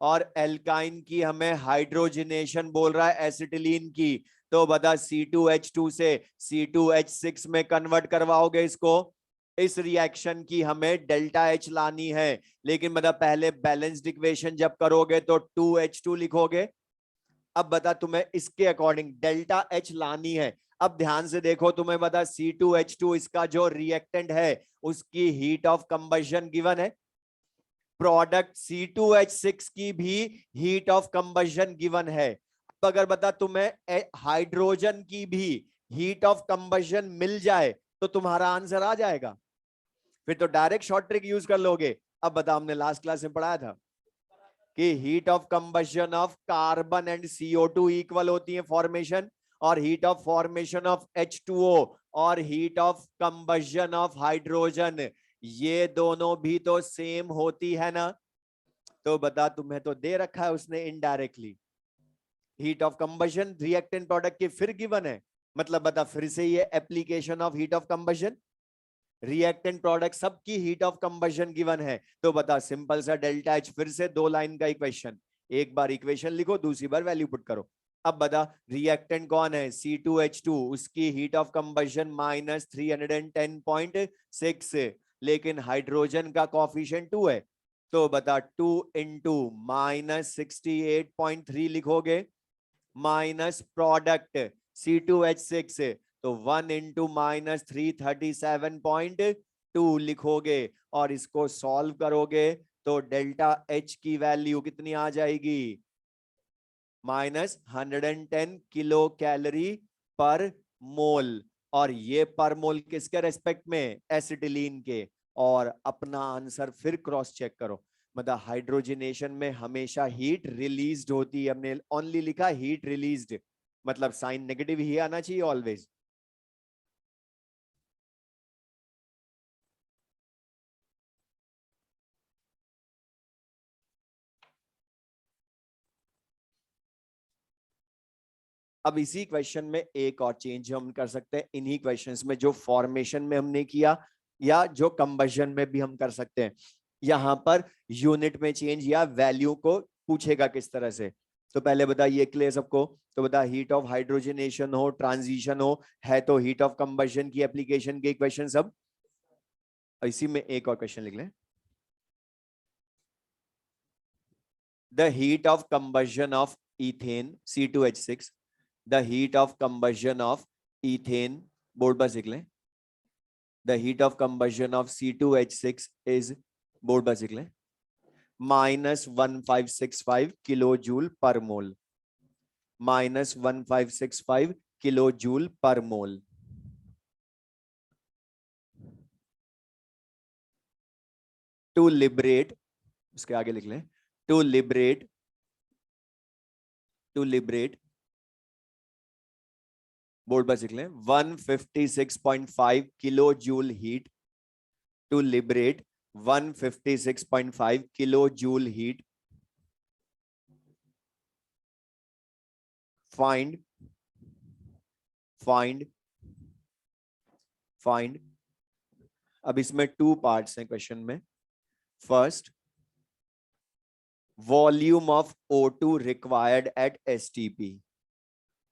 A: और एल्काइन की हमें हाइड्रोजनेशन बोल रहा है एसिटिलीन की। तो बता C2H2 से C2H6 में कन्वर्ट करवाओगे इसको। इस रिएक्शन की हमें डेल्टा H लानी है, लेकिन बता पहले बैलेंस्ड इक्वेशन जब करोगे तो 2H2 लिखोगे। अब बता तुम्हें इसके अकॉर्डिंग डेल्टा H लानी है। अब ध्यान से देखो, तुम्हें बता C2H2 इसका जो रिएक्टेंट है उसकी हीट ऑफ कंबशन गिवन है, प्रोडक्ट C2H6 की भी हीट ऑफ कंबशन गिवन है। अब अगर बता तुम्हें हाइड्रोजन की भी हीट ऑफ कंबशन मिल जाए तो तुम्हारा आंसर आ जाएगा, फिर तो डायरेक्ट शॉर्ट ट्रिक यूज कर लोगे। अब बता, हमने लास्ट क्लास में पढ़ाया था कि heat of combustion of carbon and CO2 equal होती है फॉर्मेशन, और heat of formation of H2O और heat of combustion of hydrogen, ये दोनों भी तो सेम होती है ना। तो बता, तुम्हें तो दे रखा है उसने indirectly, heat of combustion reactant product की फिर गिवन है, मतलब बता फिर से ये application of heat of combustion, reactant product सबकी हीट ऑफ कंबशन गिवन है। तो बता सिंपल सा डेल्टा H, फिर से 2 लाइन का इक्वेशन, एक बार इक्वेशन लिखो, दूसरी बार वैल्यू पुट करो। अब बता रिएक्टेंट कौन है? C2H2, उसकी हीट ऑफ कंबशन -310.6, लेकिन हाइड्रोजन का कॉफिशिएंट 2 है। तो बता 2 इंटू -68.3 लिखोगे, माइनस प्रोडक्ट C2H6, तो 1 इंटू -337.2 लिखोगे, और इसको सॉल्व करोगे तो डेल्टा H की वैल्यू कितनी आ जाएगी? -110 किलो कैलोरी पर मोल। और ये पर मोल किसके रेस्पेक्ट में? एसिटिलीन के। और अपना आंसर फिर क्रॉस चेक करो, मतलब हाइड्रोजनेशन में हमेशा हीट रिलीज्ड होती है, हमने ओनली लिखा हीट रिलीज्ड, मतलब साइन नेगेटिव ही आना चाहिए ऑलवेज। अब इसी क्वेश्चन में एक और चेंज हम कर सकते हैं, इन्हीं क्वेश्चंस में जो फॉर्मेशन में हमने किया या जो कंबशन में भी हम कर सकते हैं। यहां पर यूनिट में चेंज या वैल्यू को पूछेगा किस तरह से। तो पहले बता, ये क्लियर सबको? तो बता हीट ऑफ हाइड्रोजनेशन हो, ट्रांजिशन हो, है तो हीट ऑफ कंबशन की एप्लीकेशन के क्वेश्चन सब। इसी में एक और क्वेश्चन लिख लें, the heat of combustion of ethane C2H6, the heat of combustion of ethane, board पर लिख लें, the heat of combustion of C2H6 is, board पर लिख लें, -1565 किलो जूल पर मोल, -1565 किलो जूल पर मोल। टू लिबरेट, उसके आगे लिख लें, टू लिबरेट बोर्ड पर लिख लें 156.5 kilo joule heat, to liberate 156.5 kilo joule heat, find अब इसमें 2 पार्ट्स हैं क्वेश्चन में। First, volume of O2 required at STP,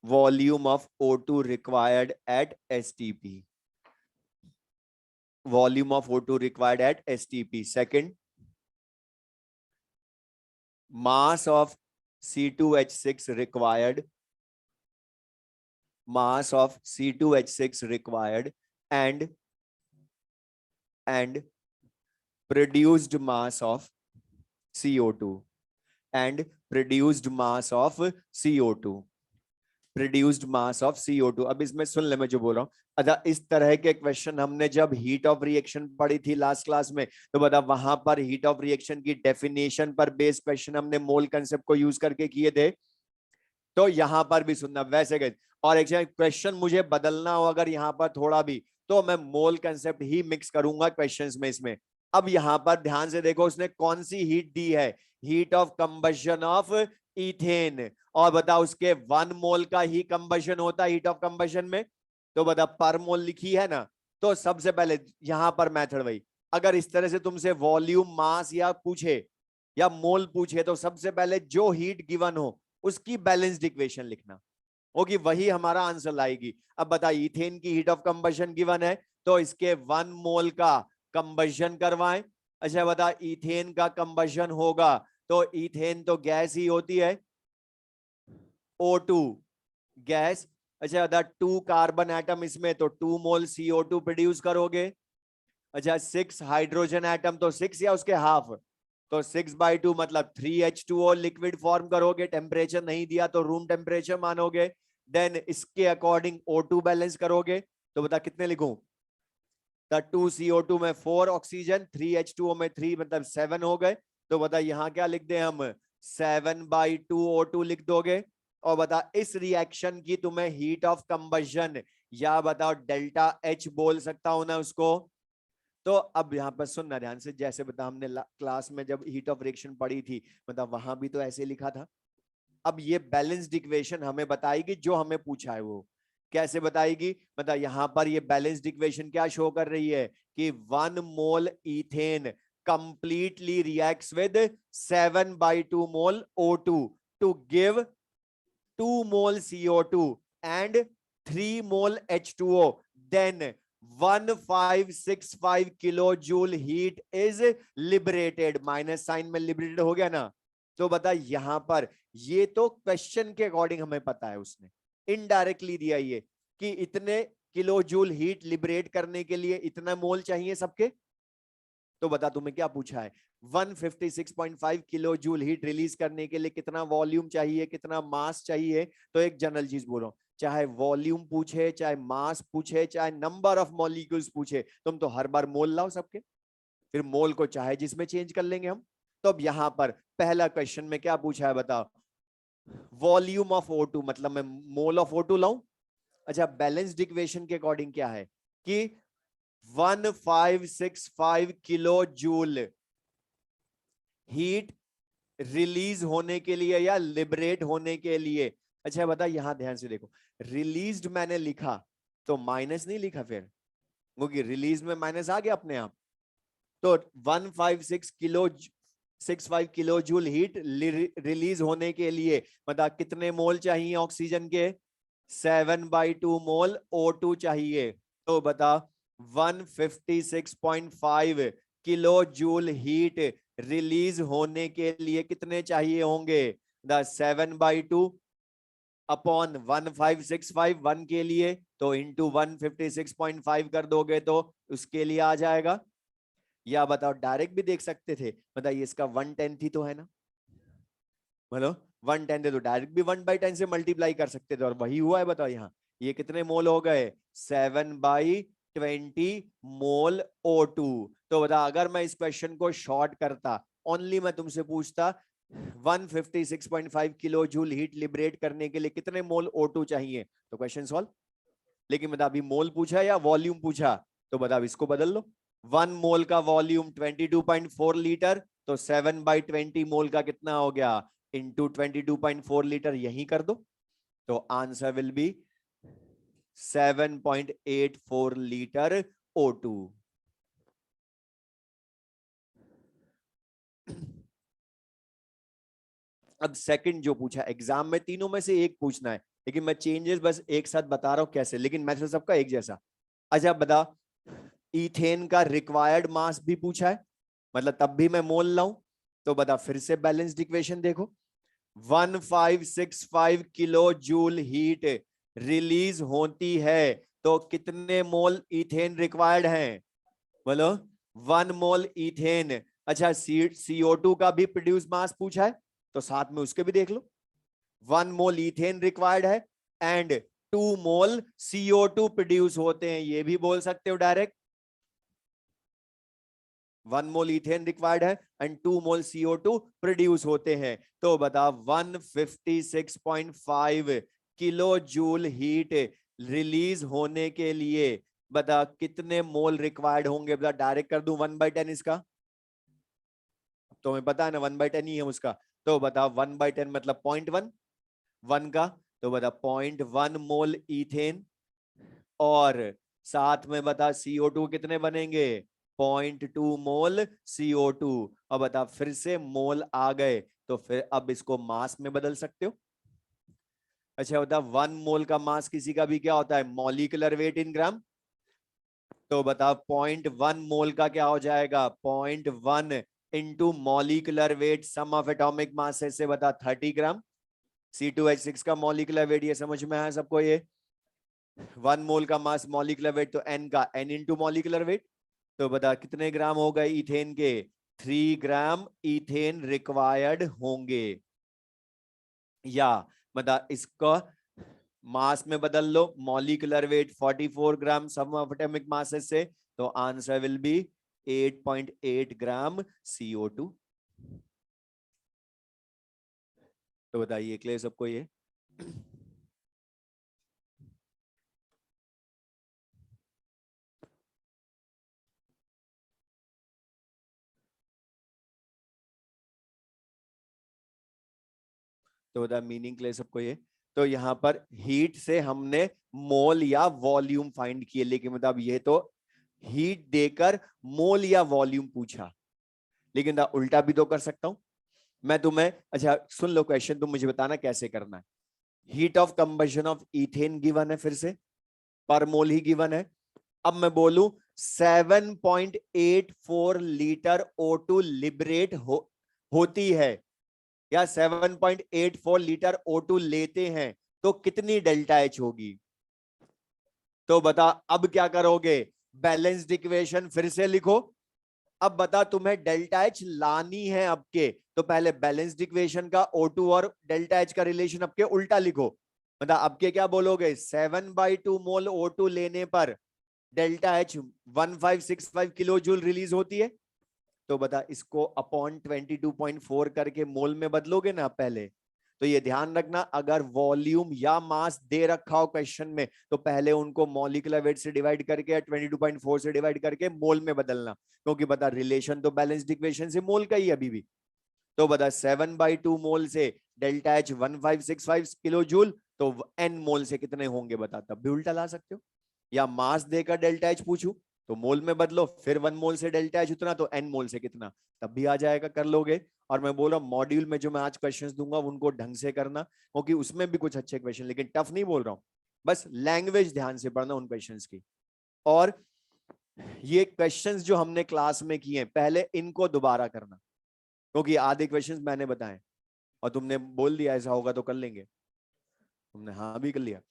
A: volume of O2 required at STP, volume of O2 required at STP. Second, mass of C2H6 required, mass of C2H6 required and produced mass of CO2 and produced mass of CO2, produced mass of CO2। अब इसमें सुन ले मैं जो बोल रहा हूँ। अच्छा, इस तरह के क्वेश्चन हमने जब हीट ऑफ रिएक्शन पढ़ी थी लास्ट क्लास में, तो बता वहां पर हीट ऑफ रिएक्शन की डेफिनेशन पर बेस्ड क्वेश्चन हमने मोल कंसेप्ट को यूज करके किए थे। तो यहां पर भी सुनना वैसे गए। और एक क्वेश्चन मुझे बदलना हो अगर यहां पर थोड़ा भी, तो मैं मोल कंसेप्ट ही मिक्स करूंगा क्वेश्चंस में इसमें। अब यहां पर ध्यान से देखो उसने कौन सी हीट दी है, heat of combustion of ethane. और बता उसके 1 मोल का ही कंबशन होता है हीट ऑफ कंबशन में, तो बता पर मोल लिखी है ना। तो सबसे पहले यहां पर मेथड वही, अगर इस तरह से तुमसे वॉल्यूम मास या पूछे या मोल पूछे, तो सबसे पहले जो हीट गिवन हो उसकी बैलेंस्ड इक्वेशन लिखना होगी, वही हमारा आंसर लाएगी। अब बताइए इथेन की हीट ऑफ कंबशन गिवन है, तो इसके 1 मोल का कंबशन करवाएं। अच्छा बता इथेन का कंबशन होगा तो इथेन तो गैस ही होती है, O2 गैस। अच्छा बता 2 कार्बन एटम इसमें, तो 2 मोल CO2 प्रोड्यूस करोगे। अच्छा 6 हाइड्रोजन एटम, तो 6 या उसके हाफ, तो 6/2 मतलब 3H2O लिक्विड फॉर्म करोगे। टेम्परेचर नहीं दिया तो रूम टेम्परेचर मानोगे। देन इसके अकॉर्डिंग O2 बैलेंस करोगे, तो बता कितने लिखूं। 2CO2 में 4 ऑक्सीजन, 3H2O में 3 मतलब 7 हो गए। तो बता यहां क्या लिख दे हम, 7/2 O2 लिख दोगे। और बता इस रिएक्शन की तुम्हें हीट ऑफ कंबशन या बताओ डेल्टा H बोल सकता हूं ना उसको। तो अब यहां पर सुनना ध्यान से, जैसे बता हमने क्लास में जब हीट ऑफ रिएक्शन पढ़ी थी, मतलब वहां भी तो ऐसे लिखा था। अब ये बैलेंस्ड इक्वेशन हमें बताएगी जो हमें पूछा है वो कैसे बताएगी। मतलब यहां पर ये बैलेंस्ड इक्वेशन क्या शो कर रही है कि 1 mole ethane completely reacts with 7/2 mole O2 to give 2 mole CO2 and 3 mole H2O। Then 1565 kilo joule heat is liberated, minus sign में लिबरेटेड हो गया ना। तो बता यहां पर ये तो क्वेश्चन के अकॉर्डिंग हमें पता है, उसने इनडायरेक्टली दिया ये कि इतने किलो जूल हीट लिबरेट करने के लिए इतना मोल चाहिए सबके। तो बता तुम्हें क्या पूछा है, 156.5 किलो जूल हीट रिलीज करने के लिए कितना वॉल्यूम चाहिए, कितना मास चाहिए। तो एक जनरल चीज बोलो, चाहे वॉल्यूम पूछे, चाहे मास पूछे, चाहे नंबर ऑफ मॉलिक्यूल्स पूछे, तुम तो हर बार मोल लाओ सबके, फिर मोल को चाहे जिसमें चेंज कर लेंगे हम। तो अब यहां पर पहला क्वेश्चन में क्या पूछा है बताओ, वॉल्यूम ऑफ O2 मतलब मैं मोल ऑफ O2 लाऊं। अच्छा बैलेंस्ड इक्वेशन के अकॉर्डिंग क्या है कि 1565 किलो जूल हीट रिलीज होने के लिए या लिबरेट होने के लिए। अच्छा बता यहां ध्यान से देखो, रिलीज्ड मैंने लिखा तो माइनस नहीं लिखा फिर, क्योंकि रिलीज में माइनस आ गया अपने आप। तो 156 किलो जूल हीट रिलीज होने के लिए बता कितने मोल चाहिए ऑक्सीजन के, 7/2 मोल O2 चाहिए। तो बता 156.5 किलो जूल हीट रिलीज होने के लिए कितने चाहिए होंगे, द 7/2 अपॉन 1565 1 के लिए, तो इंटू 156.5 कर दोगे तो उसके लिए आ जाएगा। या बताओ डायरेक्ट भी देख सकते थे, बताइए इसका 1/10 ही तो है ना, बोलो 1/10 है तो डायरेक्ट भी 1/10 से मल्टीप्लाई कर सकते थे और वही हुआ है। बताओ यहाँ ये कितने मोल हो गए, 7/20 मोल O2। तो बता अगर मैं इस क्वेश्चन को शॉर्ट करता, ओनली मैं तुमसे पूछता 156.5 किलो जूल हीट लिबरेट करने के लिए कितने मोल O2 चाहिए, तो क्वेश्चन सॉल्व। लेकिन बता अभी मोल पूछा या वॉल्यूम पूछा, तो बता इसको बदल लो। 1 मोल का वॉल्यूम 22.4 लीटर, तो 7/20 मोल का कितना हो गया, इंटू 22.4 लीटर यही कर दो, तो answer will B 7.84 litre O2। अब सेकंड जो पूछा एग्जाम में, तीनों में से एक पूछना है, लेकिन मैं चेंजेस बस एक साथ बता रहा हूं कैसे, लेकिन मैथड सबका एक जैसा। अच्छा बता इथेन का रिक्वायर्ड मास भी पूछा है, मतलब तब भी मैं मोल लाऊं। तो बता फिर से बैलेंस्ड इक्वेशन देखो, 1565 किलो जूल हीट रिलीज होती है तो कितने मोल इथेन रिक्वायर्ड हैं, बोलो 1 मोल इथेन। अच्छा CO2 का भी प्रोड्यूस मास पूछा है, तो साथ में उसके भी देख लो, 1 मोल इथेन रिक्वायर्ड है एंड 2 मोल CO2 प्रोड्यूस होते हैं, ये भी बोल सकते हो डायरेक्ट। 1 मोल इथेन रिक्वायर्ड है एंड 2 मोल CO2 प्रोड्यूस होते हैं। तो बता 156.5 किलो जूल हीट रिलीज होने के लिए बता कितने मोल रिक्वायर्ड होंगे। बता डायरेक्ट कर दूं 1/10 इसका, तो हमें पता है ना 1/10 ही है उसका। तो बता 1/10 मतलब 0.1 1 का, तो बता 0.1 मोल इथेन और साथ में बता CO2 कितने बनेंगे 0.2 मोल CO2। अब बता फिर से मोल आ गए तो फिर अब इसको मास में बदल सकते हो। अच्छा बता 1 मोल का मास किसी का भी क्या होता है मॉलिक्यूलर वेट इन ग्राम। तो बता 0.1 मोल का क्या हो जाएगा 0.1 into molecular weight sum of atomic mass से बता 30 ग्राम। C2H6 का मॉलिक्यूलर वेट ये समझ में आया सबको। ये 1 मोल का मास मॉलिक्यूलर वेट तो N का N इंटू मॉलिक्यूलर वेट। तो बता कितने ग्राम हो गए इथेन के 3 ग्राम इथेन रिक्वायर्ड होंगे। या बता इसका मास में बदल लो molecular weight 44 gram sum of atomic mass से, तो answer will B 8.8 gram CO2। तो बताइए क्लियर सबको ये। तो बता मीनिंग क्लियर सबको ये। तो यहाँ पर हीट से हमने मोल या वॉल्यूम फाइंड किए, लेकिन मतलब ये तो हीट देकर मोल या वॉल्यूम पूछा, लेकिन उल्टा भी तो कर सकता हूं मैं तुम्हें। अच्छा सुन लो क्वेश्चन, तुम मुझे बताना कैसे करना है। Heat of combustion of ethane given है, फिर से पर मोल ही गिवन है। अब मैं बोलूं 7.84 लीटर O2 लिबरेट होती है या 7.84 लीटर O2 लेते हैं, तो कितनी डेल्टा H होगी। तो बता अब क्या करोगे बैलेंस्ड इक्वेशन फिर से लिखो। अब बता तुम्हें डेल्टा H लानी है अब के, तो पहले बैलेंस्ड इक्वेशन का O2 और डेल्टा H का रिलेशन अब के उल्टा लिखो। बता अब के क्या बोलोगे 7/2 मोल O2 लेने पर delta H 1565 kilo joule release होती है। तो बता इसको अपॉन 22.4 करके मोल में बदलोगे ना पहले। तो ये ध्यान रखना अगर वॉल्यूम या मास दे रखा हो क्वेश्चन में तो पहले उनको मॉलिक्यूलर वेट से डिवाइड करके या 22.4 से डिवाइड करके मोल में बदलना, क्योंकि बता रिलेशन तो बैलेंस्ड इक्वेशन से मोल का ही अभी भी। तो बता 7/2 मोल से डेल्टा H 1565 किलो जूल, तो N मोल से कितने होंगे बता, तब भी उल्टा ला सकते हो। या मास देकर डेल्टा H पूछू तो मोल में बदलो, फिर 1 मोल से डेल्टा H उतना तो N मोल से कितना, तब भी आ जाएगा, कर लोगे। और मैं बोल रहा हूँ मॉड्यूल में जो मैं आज क्वेश्चंस दूंगा उनको ढंग से करना, क्योंकि उसमें भी कुछ अच्छे क्वेश्चन, लेकिन टफ नहीं बोल रहा हूँ, बस लैंग्वेज ध्यान से पढ़ना उन क्वेश्चंस की। और ये क्वेश्चंस जो हमने क्लास में किए पहले इनको दोबारा करना, क्योंकि आधे क्वेश्चंस मैंने बताए और तुमने बोल दिया ऐसा होगा तो कर लेंगे, तुमने हाँ भी कर लिया।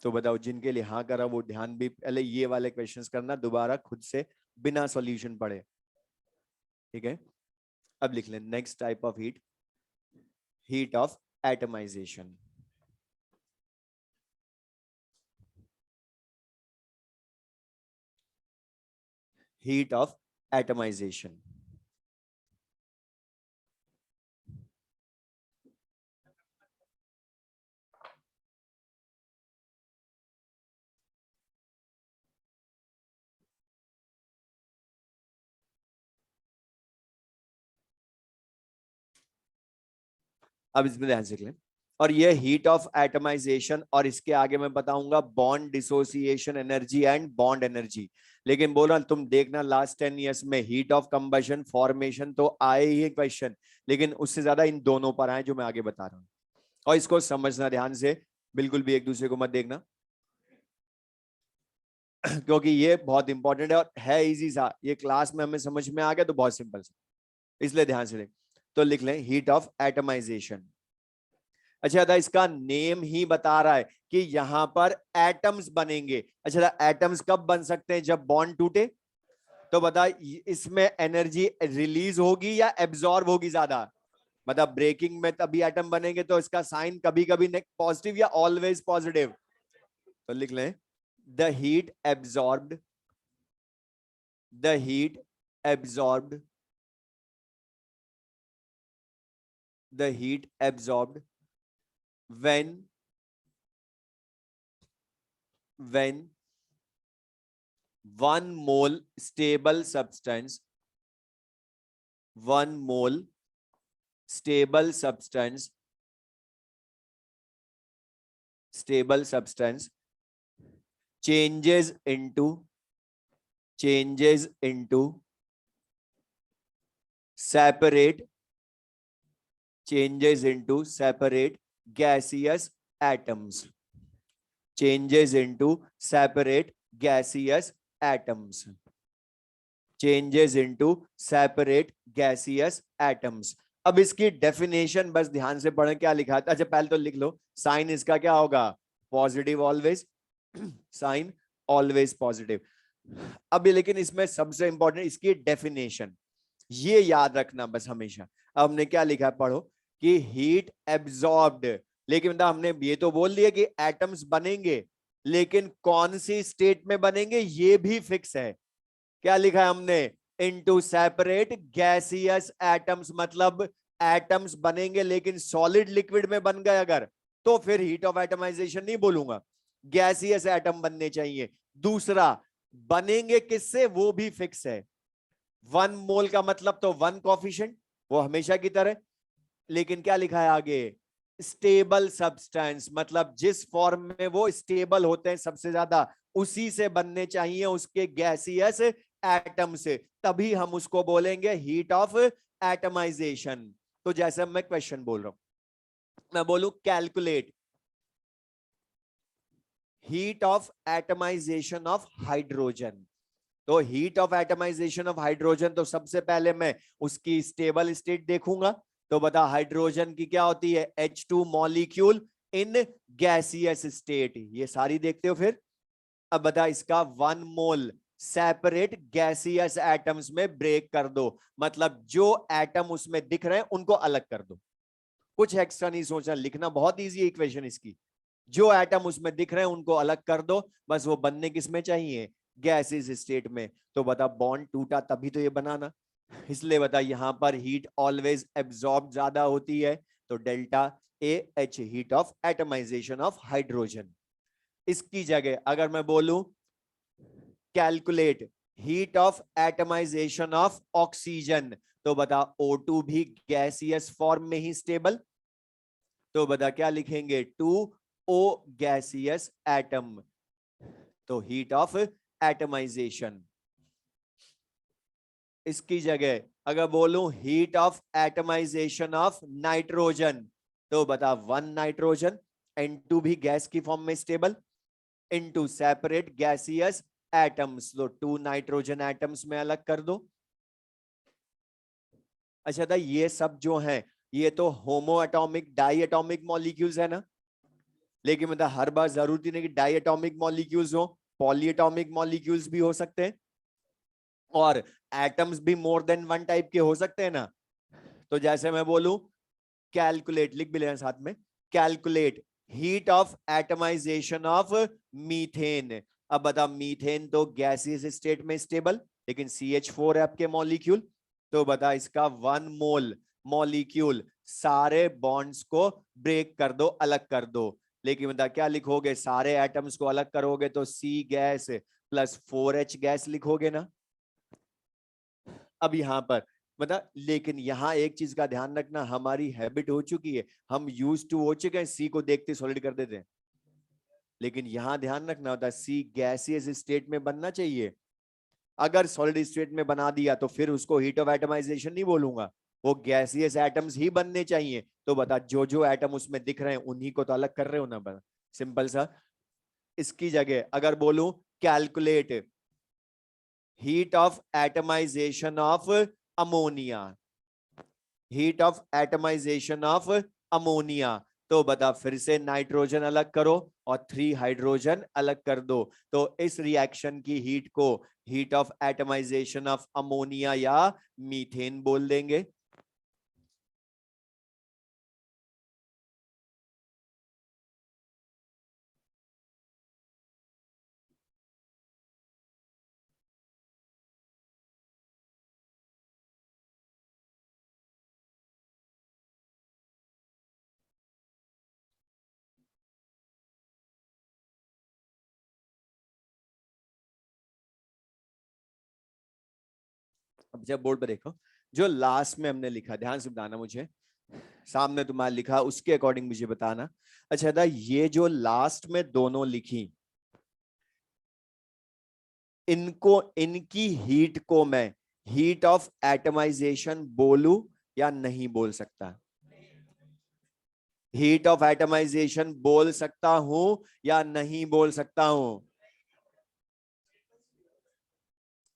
A: तो बताओ जिनके लिए हाँ करा वो ध्यान भी पहले ये वाले क्वेश्चंस करना दोबारा खुद से बिना सॉल्यूशन पढ़े, ठीक है। अब लिख लें next type of heat, heat of atomisation. Heat of atomisation. अब इसमें ध्यान से लें, और ये हीट ऑफ एटमाइजेशन, और इसके आगे मैं बताऊंगा bond dissociation energy and bond energy. लेकिन बोल रहा तुम देखना लास्ट 10 ईयर्स में हीट ऑफ कंबशन फॉर्मेशन तो आए ही क्वेश्चन, लेकिन उससे ज्यादा इन दोनों पर आए जो मैं आगे बता रहा हूं। और इसको समझना ध्यान से, बिल्कुल भी एक दूसरे को मत देखना क्योंकि ये बहुत इंपॉर्टेंट है और है इजी सा, ये क्लास में हमें समझ में आ गया तो बहुत सिंपल सा, इसलिए ध्यान से देख। तो लिख लें हीट ऑफ एटमाइजेशन। अच्छा था इसका नेम ही बता रहा है कि यहां पर एटम्स बनेंगे। अच्छा एटम्स कब बन सकते हैं जब बॉन्ड टूटे। तो बता इसमें एनर्जी रिलीज होगी या एब्जॉर्ब होगी ज्यादा। मतलब ब्रेकिंग में तभी एटम बनेंगे, तो इसका साइन कभी कभी पॉजिटिव या ऑलवेज पॉजिटिव। तो लिख लें the heat absorbed, the heat absorbed, the heat absorbed when one mole stable substance, one mole stable substance changes into separate gaseous atoms, changes into separate gaseous atoms, changes into separate gaseous atoms. अब इसकी डेफिनेशन बस ध्यान से पढ़ें क्या लिखा था। अच्छा पहले तो लिख लो, साइन इसका क्या होगा, positive always, sign always positive. अभी लेकिन इसमें सबसे इंपॉर्टेंट इसकी डेफिनेशन, ये याद रखना बस हमेशा। अब हमने क्या लिखा है पढ़ो कि हीट एब्जॉर्ब्ड, लेकिन मतलब हमने ये तो बोल दिया कि एटम्स बनेंगे, लेकिन कौन सी स्टेट में बनेंगे ये भी फिक्स है। क्या लिखा है हमने, इनटू सेपरेट गैसियस एटम्स, मतलब एटम्स बनेंगे लेकिन सॉलिड लिक्विड में बन गए अगर, तो फिर हीट ऑफ एटमाइजेशन नहीं बोलूंगा, गैसियस एटम बनने चाहिए। दूसरा, बनेंगे किससे वो भी फिक्स है, 1 मोल का मतलब तो 1 कोफिशिएंट, वो हमेशा की तरह। लेकिन क्या लिखा है आगे, स्टेबल सब्सटेंस, मतलब जिस फॉर्म में वो स्टेबल होते हैं सबसे ज्यादा, उसी से बनने चाहिए उसके गैसियस एटम से, तभी हम उसको बोलेंगे हीट ऑफ एटमाइजेशन। तो जैसे मैं क्वेश्चन बोल रहा हूं, मैं बोलूं calculate heat of atomisation of hydrogen, तो heat of atomisation of hydrogen, तो सबसे पहले मैं उसकी स्टेबल स्टेट देखूंगा। तो बता हाइड्रोजन की क्या होती है, H2 molecule in gaseous state, ये सारी देखते हो फिर। अब बता इसका 1 मोल सेपरेट गैसियस एटम्स में ब्रेक कर दो, मतलब जो एटम उसमें दिख रहे हैं उनको अलग कर दो, कुछ एक्स्ट्रा नहीं सोचना, लिखना बहुत इजी है इक्वेशन इसकी। जो एटम उसमें दिख रहे हैं उनको अलग कर दो, बस वो बनने किसमें चाहिए, गैसेस स्टेट में। तो बता बॉन्ड टूटा तभी तो ये बनाना, इसलिए बता यहां पर हीट ऑलवेज एब्जॉर्ब ज्यादा होती है, तो delta A H heat of atomisation of hydrogen. इसकी जगह अगर मैं बोलूं calculate heat of atomisation of oxygen, तो बता O2 भी गैसियस फॉर्म में ही स्टेबल, तो बता क्या लिखेंगे, 2O गैसियस एटम, तो हीट ऑफ एटमाइजेशन। इसकी जगह अगर बोलूं heat of atomisation of nitrogen, तो बता 1 नाइट्रोजन, N2 भी गैस की फॉर्म में stable, into separate gaseous atoms, तो 2 नाइट्रोजन एटम्स में अलग कर दो। अच्छा था ये सब जो है ये तो homoatomic diatomic molecules है ना, लेकिन मतलब हर बार जरूरत नहीं कि डाई एटॉमिक मॉलिक्यूल्स हो, पॉली एटॉमिक मॉलिक्यूल्स भी हो सकते हैं, और एटम्स भी मोर देन 1 टाइप के हो सकते हैं ना। तो जैसे मैं बोलूं कैलकुलेट, लिख भी लेना साथ में, calculate heat of atomisation of methane. अब बता मीथेन तो गैसियस स्टेट में स्टेबल, लेकिन CH4 है आपके मॉलिक्यूल, तो बता इसका 1 मोल मॉलिक्यूल सारे बॉन्ड्स को ब्रेक कर दो, अलग कर दो। लेकिन बता क्या लिखोगे, सारे एटम्स को अलग करोगे तो C gas plus 4H gas लिखोगे ना। अब यहां पर बता, लेकिन यहां एक चीज का ध्यान रखना, हमारी हैबिट हो चुकी है, हम यूज टू हो चुके हैं सी को देखते सॉलिड कर देते हैं, लेकिन यहां ध्यान रखना होता है सी गैसियस स्टेट में बनना चाहिए। अगर सॉलिड स्टेट में बना दिया तो फिर उसको हीट ऑफ एटमाइजेशन नहीं बोलूंगा, वो गैसियस एटम्स ही बनने चाहिए। तो बता जो जो एटम उसमें दिख रहे हैं उन्हीं को तो अलग कर रहे हो ना, बता सिंपल सा। इसकी जगह अगर बोलूं calculate heat of atomisation of ammonia, heat of atomisation of ammonia, तो बता फिर से नाइट्रोजन अलग करो और 3 हाइड्रोजन अलग कर दो, तो इस रिएक्शन की हीट को heat of atomisation of ammonia या मीथेन बोल देंगे। अब जब बोर्ड पे देखो, जो लास्ट में हमने लिखा, ध्यान से बताना, मुझे सामने तुम्हारा लिखा उसके अकॉर्डिंग मुझे बताना। अच्छा था, ये जो लास्ट में दोनों लिखी, इनको, इनकी हीट को मैं हीट ऑफ एटमाइजेशन बोलूं या नहीं बोल सकता? हीट ऑफ एटमाइजेशन बोल सकता हूं या नहीं बोल सकता हूं?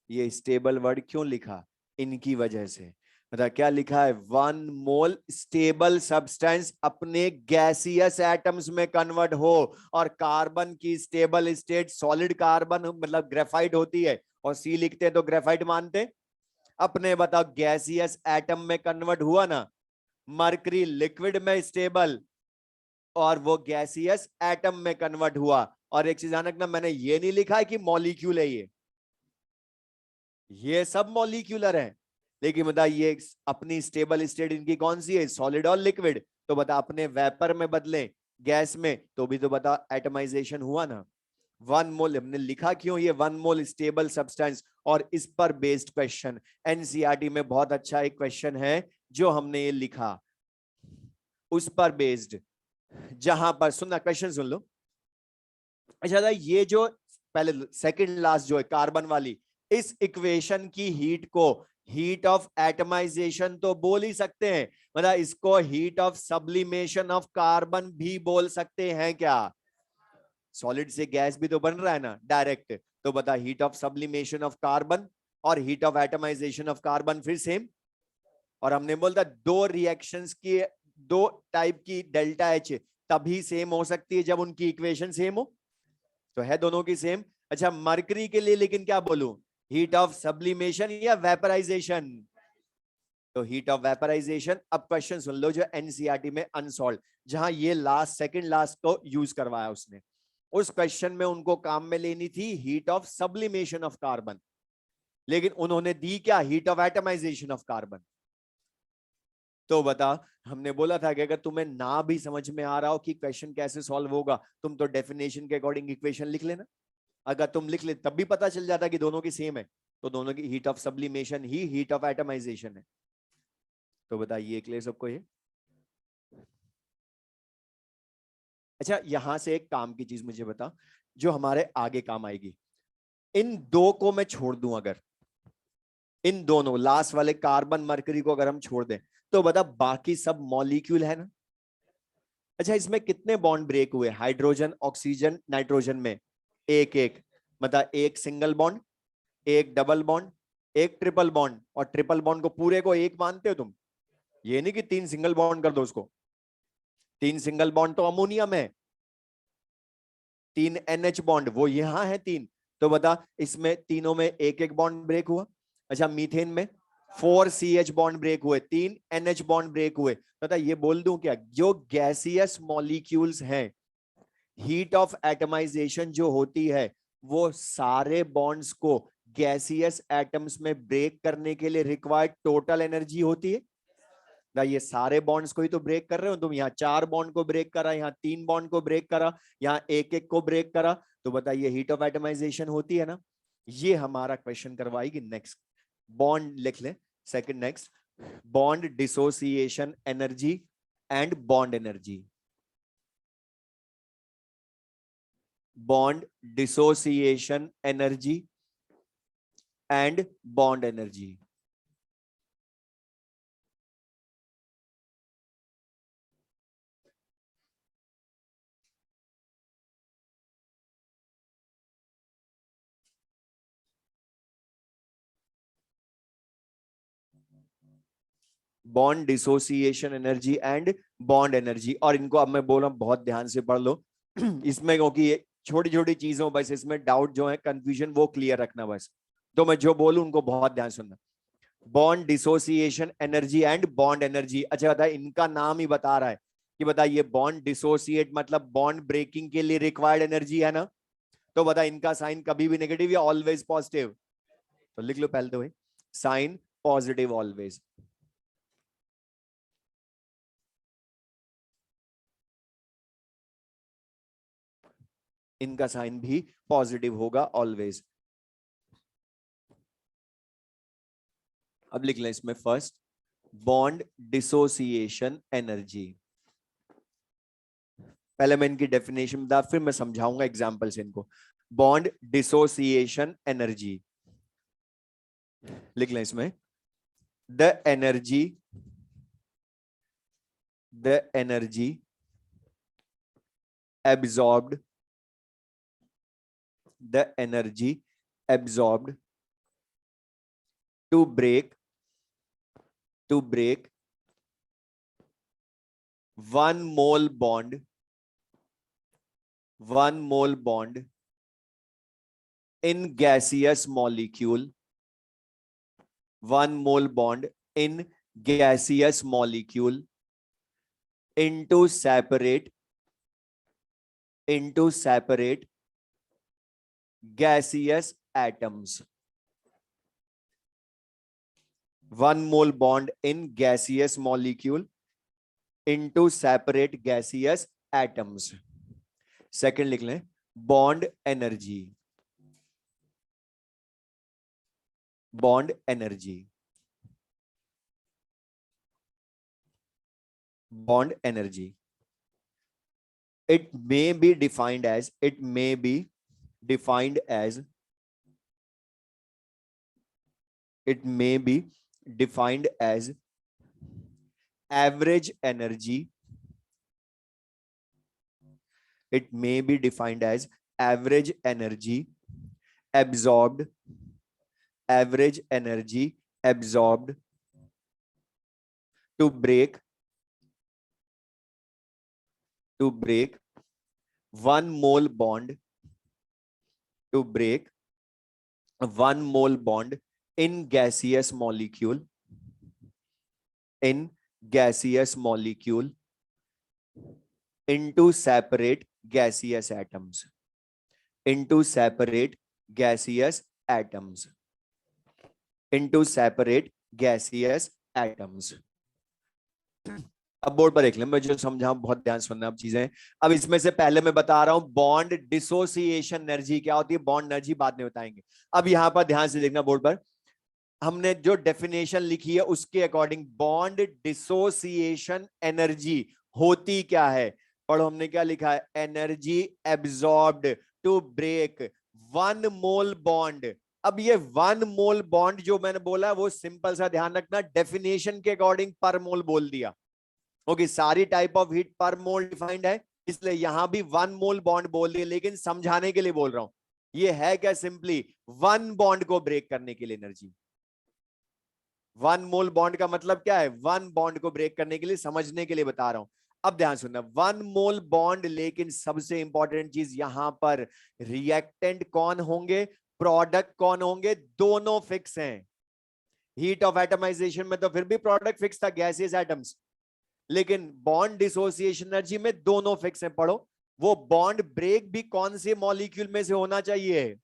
A: ये स्टेबल वर्ड क्यों लिखा? इनकी वजह से। मतलब क्या लिखा है? 1 मोल स्टेबल सब्सटेंस अपने गैसियस एटम्स में कन्वर्ट हो, और कार्बन की स्टेबल स्टेट सॉलिड कार्बन मतलब ग्रेफाइट होती है, और सी लिखते हैं तो ग्रेफाइट मानते। अपने बताओ, गैसियस एटम में कन्वर्ट हुआ ना, मरकरी लिक्विड में स्टेबल, और वो गैसियस एटम में कन्वर्ट हुआ। और एक चीज ध्यान रखना, मैंने ये नहीं लिखा है कि मॉलिक्यूल है ये सब मॉलिक्यूलर है, लेकिन बता ये अपनी स्टेबल स्टेट इनकी कौन सी है? सॉलिड और लिक्विड। तो बता अपने वेपर में बदले गैस में, तो भी तो बता एटमाइजेशन हुआ ना। 1 मोल हमने लिखा क्यों? ये 1 मोल स्टेबल सब्सटेंस, और इस पर बेस्ड क्वेश्चन एनसीईआरटी में बहुत अच्छा एक क्वेश्चन है जो हमने ये लिखा, उस पर बेस्ड, जहां पर सुनना, क्वेश्चन सुन लो। अच्छा, ये जो पहले सेकंड लास्ट जो है कार्बन वाली, इस इक्वेशन की हीट को हीट ऑफ एटमाइजेशन तो बोल ही सकते हैं, मतलब इसको heat of sublimation of carbon भी बोल सकते हैं क्या? सॉलिड से गैस भी तो बन रहा है ना डायरेक्ट। तो बता, heat of sublimation of carbon और heat of atomisation of carbon फिर सेम। और हमने बोला दो रिएक्शंस की, दो टाइप की डेल्टा एच तभी सेम हो सकती है जब उनकी इक्वेशन सेम हो। तो है दोनों की सेम। अच्छा, मरकरी के लिए लेकिन क्या बोलूं? हीट ऑफ सब्लिमेशन या वेपराइजेशन? तो हीट ऑफ वेपराइजेशन। अब क्वेश्चन सुन लो जो एनसीईआरटी में अनसॉल्व, जहां ये लास्ट सेकंड लास्ट को यूज करवाया उसने, उस क्वेश्चन में उनको काम में लेनी थी heat of sublimation of carbon, लेकिन उन्होंने दी क्या? Heat of atomisation of carbon. तो बता, हमने बोला था कि अगर तुम्हें ना भी समझ में आ रहा हो कि क्वेश्चन कैसे सॉल्व होगा, तुम तो डेफिनेशन के अकॉर्डिंग इक्वेशन लिख लेना। अगर तुम लिख ले तब भी पता चल जाता कि दोनों की सेम है, तो दोनों की हीट ऑफ सब्लिमेशन ही हीट ऑफ एटमाइजेशन है। तो बताइए क्लियर सबको ये? अच्छा, यहां से एक काम की चीज मुझे बता, जो हमारे आगे काम आएगी। इन दो को मैं छोड़ दूं अगर, इन दोनों लास्ट वाले कार्बन मरकरी को अगर हम छोड़ दें, तो बता बाकी सब मॉलिक्यूल है ना। अच्छा, इसमें कितने बॉन्ड ब्रेक हुए? हाइड्रोजन, ऑक्सीजन, नाइट्रोजन में एक एक, मतलब एक सिंगल बॉन्ड, एक डबल बॉन्ड, एक ट्रिपल बॉन्ड। और ट्रिपल बॉन्ड को पूरे को एक मानते हो तुम? ये नहीं कि 3 सिंगल बॉन्ड कर दो उसको। 3 सिंगल बॉन्ड तो अमोनियम है, 3 NH बॉन्ड वो यहां है 3। तो बता, इसमें तीनों में एक एक बॉन्ड ब्रेक हुआ। अच्छा, मीथेन में 4 CH बॉन्ड ब्रेक हुए, 3 NH बॉन्ड ब्रेक हुए। बता, ये बोल दूं क्या, जो गैसियस मॉलिक्यूल्स हैं, हीट ऑफ एटमाइजेशन जो होती है, वो सारे बॉन्ड्स को गैसियस एटम्स में ब्रेक करने के लिए रिक्वायर्ड टोटल एनर्जी होती है ना। ये सारे बॉन्ड्स को ही तो ब्रेक कर रहे हो तुम। यहाँ 4 बॉन्ड को ब्रेक करा, यहाँ 3 बॉन्ड को ब्रेक करा, यहाँ एक एक को ब्रेक करा। तो बताइए हीट ऑफ एटमाइजेशन होती है ना। ये हमारा क्वेश्चन करवाएगी नेक्स्ट। बॉन्ड लिख ले second next, bond dissociation energy and bond energy. Bond dissociation energy and bond energy. Bond dissociation energy and bond energy. और इनको अब मैं बोल रहा हूं बहुत ध्यान से पढ़ लो इसमें, क्योंकि ये छोटी छोटी चीजों, बस इसमें डाउट जो है, कंफ्यूजन, वो क्लियर रखना बस। तो मैं जो बोलूं उनको बहुत ध्यान सुनना। Bond dissociation energy and bond energy. अच्छा बताए, इनका नाम ही बता रहा है कि बताइए बॉन्ड डिसोसिएट मतलब बॉन्ड ब्रेकिंग के लिए रिक्वायर्ड एनर्जी है ना। तो बता, इनका साइन कभी भी नेगेटिव या ऑलवेज पॉजिटिव? तो लिख लो पहले तो भाई, साइन पॉजिटिव ऑलवेज। इनका साइन भी पॉजिटिव होगा ऑलवेज। अब लिख लें इसमें फर्स्ट बॉन्ड डिसोसिएशन एनर्जी। पहले मैं इनकी डेफिनेशन बता, फिर मैं समझाऊंगा एग्जांपल से इनको। बॉन्ड डिसोसिएशन एनर्जी लिख लें इसमें, the energy absorbed to break one mole bond in gaseous molecule into separate gaseous atoms. One mole bond in gaseous molecule into separate gaseous atoms. Second लिख लें bond energy it may be defined as average energy absorbed to break one mole bond in gaseous molecule into separate gaseous atoms. अब बोर्ड पर देख लें, मैं जो समझा बहुत ध्यान सुनना अब चीजें। अब इसमें से पहले मैं बता रहा हूं बॉन्ड डिसोसिएशन एनर्जी क्या होती है, बॉन्ड एनर्जी बाद में बताएंगे। अब यहां पर ध्यान से देखना, बोर्ड पर हमने जो डेफिनेशन लिखी है उसके अकॉर्डिंग बॉन्ड डिसोसिएशन एनर्जी होती क्या है। पढ़ो हमने क्या लिखा है, energy absorbed to break one mole bond. अब ये वन मोल बॉन्ड जो मैंने बोला वो सिंपल सा ध्यान रखना, डेफिनेशन के अकॉर्डिंग पर मोल बोल दिया। ओके, सारी टाइप ऑफ हीट पर मोल डिफाइंड है, इसलिए यहां भी वन मोल बॉन्ड बोल दिया, लेकिन समझाने के लिए बोल रहा हूं। ये है क्या, सिंपली वन बॉन्ड को ब्रेक करने के लिए एनर्जी। वन मोल बॉन्ड का मतलब क्या है, वन बॉन्ड को ब्रेक करने के लिए, समझने के लिए बता रहा हूं। अब ध्यान सुनना, वन मोल बॉन्ड, लेकिन सबसे इंपॉर्टेंट चीज यहां पर रिएक्टेंट कौन होंगे, प्रोडक्ट कौन होंगे, दोनों फिक्स हैं। हीट ऑफ एटमाइजेशन में तो फिर भी प्रोडक्ट फिक्स था, गैसियस एटम्स, लेकिन बॉन्ड डिसोसिएशन एनर्जी में दोनों फिक्स हैं। पढ़ो, वो बॉन्ड ब्रेक भी कौन से मॉलिक्यूल में से होना चाहिए,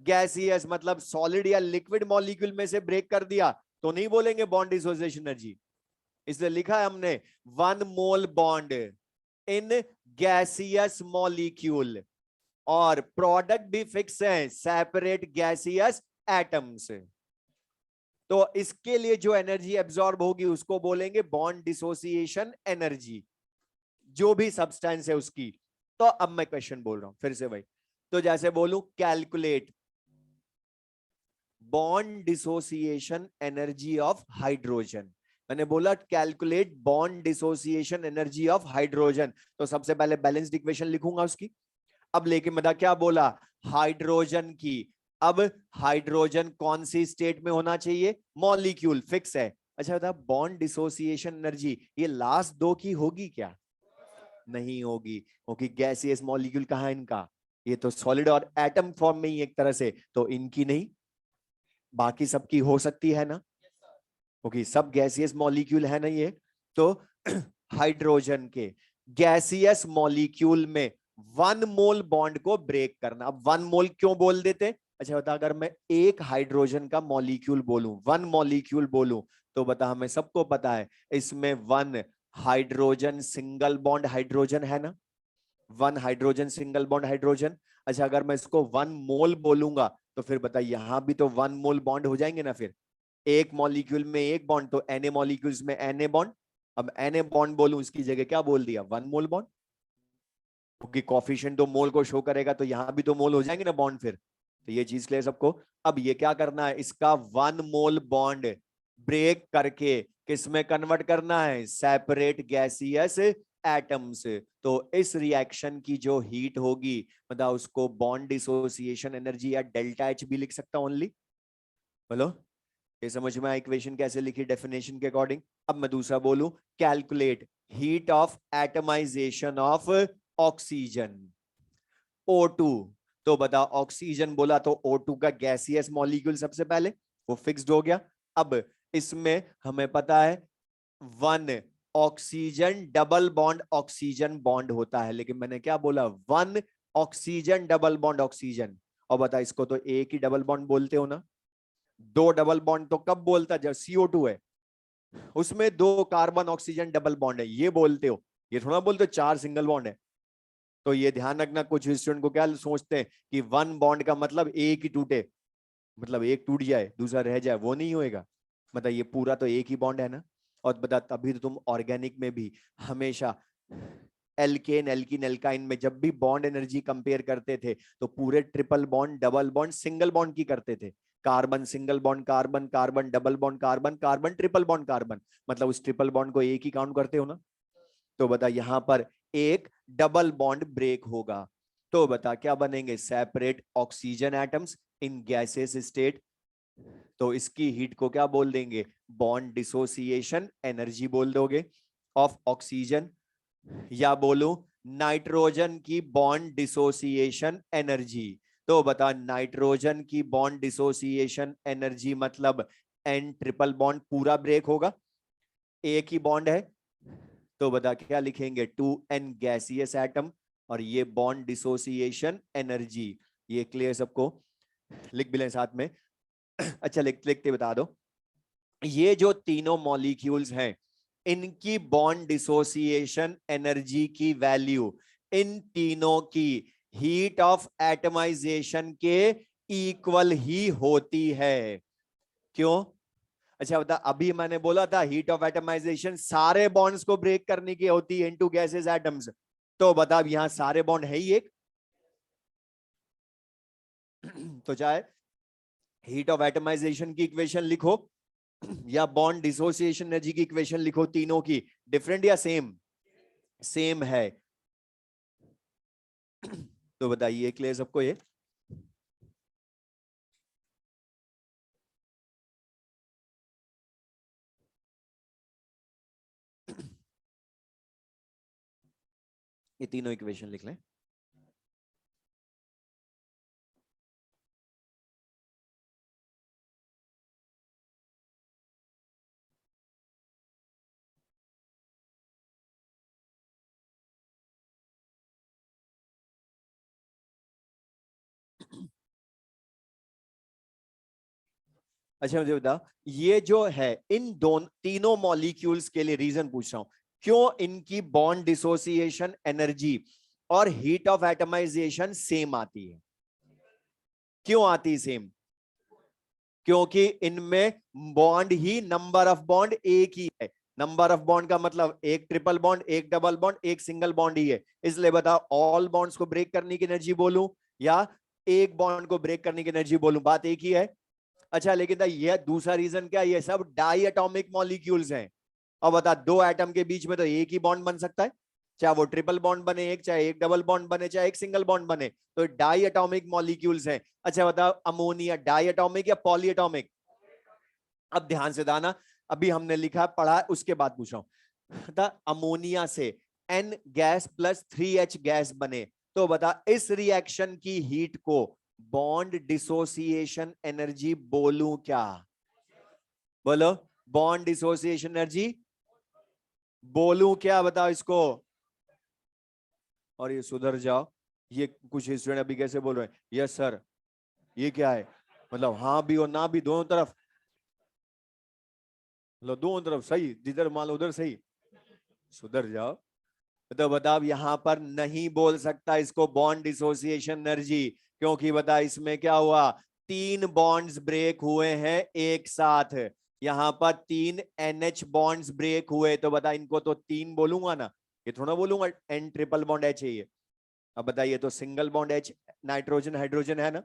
A: गैसियस, मतलब सॉलिड या लिक्विड मॉलिक्यूल में से ब्रेक कर दिया तो नहीं बोलेंगे बॉन्ड डिसोसिएशन एनर्जी। इसलिए लिखा है हमने one mole bond in gaseous molecule, और प्रोडक्ट भी फिक्स है, सेपरेट गैसियस एटम्स। तो इसके लिए जो एनर्जी एब्जॉर्ब होगी उसको बोलेंगे बॉन्ड डिसोसिएशन एनर्जी, जो भी सब्सटेंस है उसकी। तो अब मैं क्वेश्चन बोल रहा हूं फिर से भाई, तो जैसे बोलूं calculate bond dissociation energy of hydrogen. मैंने बोला calculate bond dissociation energy of hydrogen, तो सबसे पहले बैलेंस्ड इक्वेशन लिखूंगा उसकी। अब लेके मैं क्या बोला, हाइड्रोजन की। अब हाइड्रोजन कौन सी स्टेट में होना चाहिए, मॉलिक्यूल फिक्स है। अच्छा बता, बॉन्ड डिसोसिएशन एनर्जी ये लास्ट दो की होगी क्या, नहीं होगी, क्योंकि गैसियस मॉलिक्यूल कहां है इनका, ये तो सॉलिड और एटम फॉर्म में ही एक तरह से, तो इनकी नहीं, बाकी सबकी हो सकती है ना, क्योंकि सब गैसियस मॉलिक्यूल है ना ये। तो हाइड्रोजन के गैसियस मॉलिक्यूल में वन मोल बॉन्ड को ब्रेक करना। अब वन मोल क्यों बोल देते, अच्छा बता, अगर मैं एक हाइड्रोजन का मॉलिक्यूल बोलूं, वन मॉलिक्यूल बोलूं, तो बता, हमें सबको पता है इसमें one hydrogen single bond hydrogen है ना, one hydrogen single bond hydrogen. अच्छा अगर मैं इसको वन मोल बोलूंगा तो फिर बता, यहां भी तो वन मोल बॉन्ड हो जाएंगे ना फिर। एक मॉलिक्यूल में एक बॉन्ड, तो Na मॉलिक्यूल्स में Na बॉन्ड। अब Na बॉन्ड बोलूं, इसकी जगह क्या बोल दिया, 1 मोल बॉन्ड, क्योंकि कॉफिशिएंट तो मोल को शो करेगा, तो यहां भी तो मोल हो जाएंगे ना बॉन्ड फिर। तो ये चीज क्लियर सबको। अब ये क्या करना है, इसका 1 मोल बॉन्ड ब्रेक करके किस में कन्वर्ट करना है, सेपरेट गैसियस एटम्स। तो इस रिएक्शन की जो हीट होगी, मतलब उसको बॉन्ड डिसोसिएशन एनर्जी या डेल्टा एच भी लिख सकता हूं ओनली। बोलो, ये समझ में आया इक्वेशन कैसे लिखी डेफिनेशन के अकॉर्डिंग। अब मैं दूसरा बोलूं, calculate heat of atomisation of oxygen O2। तो बता, ऑक्सीजन बोला तो O2 का गैसियस मॉलिक्यूल सबसे पहले वो फिक्स्ड हो गया। अब इसमें हमें पता है 1 oxygen double bond oxygen bond होता है, लेकिन मैंने क्या बोला, 1 ऑक्सीजन डबल बॉन्ड ऑक्सीजन। और बता, इसको तो एक ही डबल बॉन्ड बोलते हो ना, 2 डबल बॉन्ड तो कब बोलता है, जब CO2 है उसमें 2 कार्बन ऑक्सीजन डबल बॉन्ड है, ये बोलते हो। ये थोड़ा बोलते हो 4 सिंगल बॉन्ड है। तो ये ध्यान रखना, कुछ स्टूडेंट को क्या सोचते हैं कि 1 बॉन्ड का मतलब एक ही टूटे, मतलब एक टूट जाए दूसरा रह जाए, वो नहीं होएगा। मतलब ये पूरा तो एक ही बॉन्ड है ना। और बता, तभी तो तुम ऑर्गेनिक में भी हमेशा एल्केन एल्किन एल्काइन में जब भी बॉन्ड एनर्जी कंपेयर करते थे, तो पूरे triple bond double bond single bond की करते थे। Carbon single bond carbon, carbon double bond carbon, carbon triple bond carbon, मतलब उस ट्रिपल बॉन्ड को एक ही काउंट करते हो ना। तो बता, यहां पर एक डबल बॉन्ड ब्रेक होगा, तो बता क्या बनेंगे, separate oxygen atoms in gases state. तो इसकी हीट को क्या बोल देंगे, बॉन्ड डिसोसिएशन एनर्जी बोल दोगे ऑफ ऑक्सीजन, या बोलूं नाइट्रोजन की बॉन्ड डिसोसिएशन एनर्जी। तो बता, नाइट्रोजन की बॉन्ड डिसोसिएशन एनर्जी मतलब एन ट्रिपल बॉन्ड पूरा ब्रेक होगा, एक ही बॉन्ड है। तो बता क्या लिखेंगे, 2n गैसियस एटम, और ये बॉन्ड डिसोसिएशन एनर्जी। ये क्लियर सबको, लिख भी लें साथ में। अच्छा, लिखते बता दो, ये जो तीनों मॉलिक्यूल्स हैं, इनकी बॉन्ड डिसोसिएशन एनर्जी की वैल्यू इन तीनों की हीट ऑफ एटमाइजेशन के इक्वल ही होती है। क्यों? अच्छा बता, अभी मैंने बोला था हीट ऑफ एटमाइजेशन सारे बॉन्ड्स को ब्रेक करने की होती है इनटू गैसेस एटम्स। तो बता, अब यहां सारे बॉन्ड है ही एक। तो चाहे हीट ऑफ एटमाइजेशन की इक्वेशन लिखो या बॉन्ड डिसोसिएशन एनर्जी की इक्वेशन लिखो, तीनों की डिफरेंट या सेम, सेम है। तो बताइए क्लियर सबको ये। ये तीनों इक्वेशन लिख लें। अच्छा मुझे बता, ये जो है इन दोनों तीनों मॉलिक्यूल्स के लिए रीजन पूछ रहा हूं, क्यों इनकी बॉन्ड डिसोसिएशन एनर्जी और हीट ऑफ एटमाइजेशन सेम आती है? क्यों आती सेम? क्योंकि इनमें bond he, number of bond एक ही है। नंबर ऑफ बॉन्ड का मतलब एक ट्रिपल बॉन्ड, एक डबल बॉन्ड, एक सिंगल बॉन्ड ही है। इसलिए बताओ, ऑल बॉन्ड्स को ब्रेक करने की एनर्जी बोलूं या एक बॉन्ड को ब्रेक करने की एनर्जी बोलूं, बात एक ही है। अच्छा, लेकिन ये दूसरा रीजन क्या, ये सब डाई एटॉमिक मॉलिक्यूल्स हैं। और बता, दो एटम के बीच में तो एक ही बॉन्ड बन सकता है, चाहे वो ट्रिपल बॉन्ड बने एक, चाहे एक डबल बॉन्ड बने, चाहे एक सिंगल बॉन्ड बने। तो डाई एटॉमिक मॉलिक्यूल्स हैं। अच्छा बताओ, अमोनिया डाई एटॉमिक या पॉली एटॉमिक? अब ध्यान से दाना, अभी हमने लिखा पढ़ा, उसके बाद पूछ रहा हूं। बता, अमोनिया से N gas plus 3H gas बने, तो बता इस रिएक्शन की हीट को बॉन्ड डिसोसिएशन एनर्जी बोलूं क्या? बोलो, बॉन्ड डिसोसिएशन एनर्जी बोलूं क्या, बताओ इसको। और ये सुधर जाओ, ये कुछ स्टूडेंट अभी कैसे बोल रहे हैं, यस सर, ये क्या है, मतलब हाँ भी और ना भी, दोनों तरफ, मतलब दोनों तरफ सही, जिधर मान लो उधर सही। सुधर जाओ। तो बता, यहां पर नहीं बोल सकता इसको बॉन्ड डिसोसिएशन एनर्जी, क्योंकि बता इसमें क्या हुआ, 3 बॉन्ड्स ब्रेक हुए हैं एक साथ, यहाँ पर 3 NH बॉन्ड्स ब्रेक हुए, तो बता इनको तो 3 बोलूंगा ना, ये थोड़ा बोलूंगा N ट्रिपल बॉन्ड H है ये। अब बताइए तो single bond H nitrogen hydrogen है ना,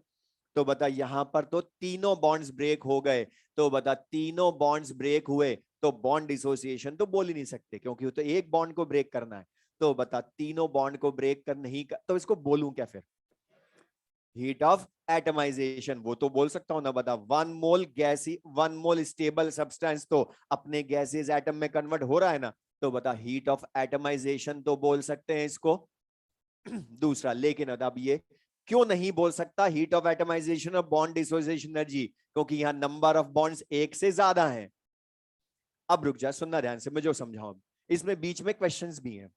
A: तो बता यहाँ पर तो तीनों बॉन्ड्स ब्रेक हो गए, तो बता तीनों बॉन्ड्स ब्रेक हुए तो बॉन्ड डिसोसिएशन तो बोल ही नहीं सकते, क्योंकि तो एक बॉन्ड को ब्रेक करना है, तो बता तीनों बॉन्ड को ब्रेक कर नहीं कर, तो इसको बोलूं क्या फिर, हीट ऑफ एटमाइजेशन, वो तो बोल सकता हूं ना, बता 1 मोल स्टेबल सब्सटेंस तो अपने गैसेस एटम में कन्वर्ट हो रहा है ना, तो बता हीट ऑफ एटमाइजेशन तो बोल सकते हैं इसको। दूसरा, लेकिन अब ये क्यों नहीं बोल सकता हीट ऑफ एटमाइजेशन और बॉन्ड डिसोसिएशन एनर्जी, क्योंकि यहां नंबर ऑफ बॉन्ड्स एक से ज्यादा हैं। अब रुक जा, सुनना ध्यान से, मैं जो समझाऊं, इसमें बीच में क्वेश्चंस भी हैं,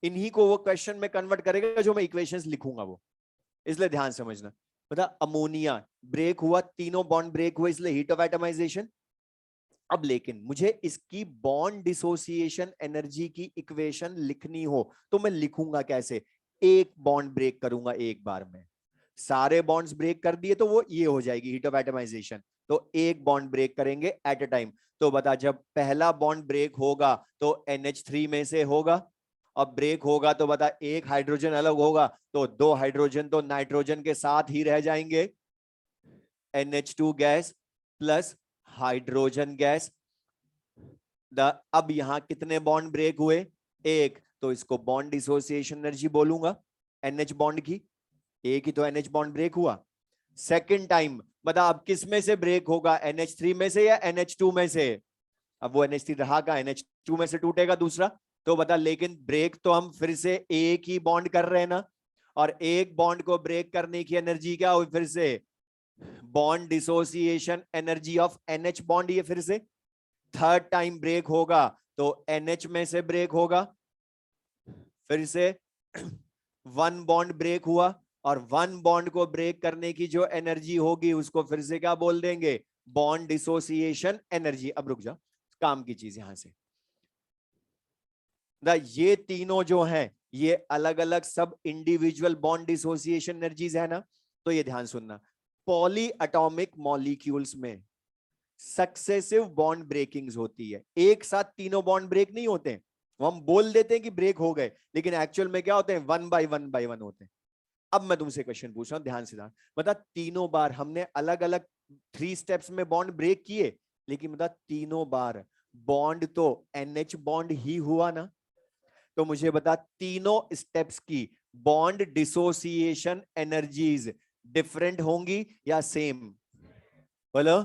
A: इन्हीं को वो क्वेश्चन में कन्वर्ट करेगा जो मैं इक्वेशंस लिखूंगा वो, इसलिए ध्यान समझना। बता अमोनिया ब्रेक हुआ, तीनों बॉन्ड ब्रेक हुए, इसलिए हीट ऑफ एटमाइजेशन। अब लेकिन मुझे इसकी बॉन्ड डिसोसिएशन एनर्जी की इक्वेशन लिखनी हो तो मैं लिखूंगा कैसे, एक बॉन्ड ब्रेक करूंगा एक बार में, सारे बॉन्ड्स ब्रेक कर दिए तो वो ये हो जाएगी हीट ऑफ एटमाइजेशन, तो एक बॉन्ड ब्रेक करेंगे एट अ टाइम। तो बता जब पहला बॉन्ड ब्रेक होगा तो NH3 में से होगा, अब ब्रेक होगा तो बता एक हाइड्रोजन अलग होगा, तो 2 हाइड्रोजन तो नाइट्रोजन के साथ ही रह जाएंगे, NH2 gas plus hydrogen gas. अब यहां कितने बॉन्ड ब्रेक हुए, एक, तो इसको बॉन्ड डिसोसिएशन एनर्जी बोलूंगा NH बॉन्ड की, एक ही तो NH बॉन्ड ब्रेक हुआ। सेकंड टाइम बता अब किस में से ब्रेक होगा, NH3 में से या NH2 में से, अब वो NH3 रहा का, NH2 में से टूटेगा दूसरा, तो बता लेकिन ब्रेक तो हम फिर से एक ही बॉन्ड कर रहे हैं ना, और एक बॉन्ड को ब्रेक करने की एनर्जी क्या हुई फिर से, bond dissociation energy of NH bond, ये फिर से थर्ड टाइम ब्रेक होगा तो NH में से ब्रेक होगा, फिर से 1 बॉन्ड ब्रेक हुआ, और 1 बॉन्ड को ब्रेक करने की जो एनर्जी होगी उसको फिर से क्या बोल देंगे, बॉन्ड डिसोसिएशन एनर्जी। अब रुक जा, काम की चीज यहां से, ये तीनों जो हैं ये अलग अलग सब इंडिविजुअल बॉन्ड डिसोसिएशन एनर्जीज है ना, तो ये ध्यान सुनना, पॉली एटॉमिक मॉलिक्यूल्स में सक्सेसिव बॉन्ड ब्रेकिंग्स होती है, एक साथ तीनों बॉन्ड ब्रेक नहीं होते हैं, वो हम बोल देते हैं कि ब्रेक हो गए, लेकिन एक्चुअल में क्या होते हैं, 1 बाय 1 होते हैं। अब मैं तुमसे क्वेश्चन पूछ रहा हूं, ध्यान से ध्यान, बता तीनों बार हमने अलग अलग 3 स्टेप्स में बॉन्ड ब्रेक किए, लेकिन बता तीनों बार बॉन्ड तो NH बॉन्ड ही हुआ ना, तो मुझे बता तीनों स्टेप्स की बॉन्ड डिसोसिएशन एनर्जीज डिफरेंट होंगी या सेम, बोलो।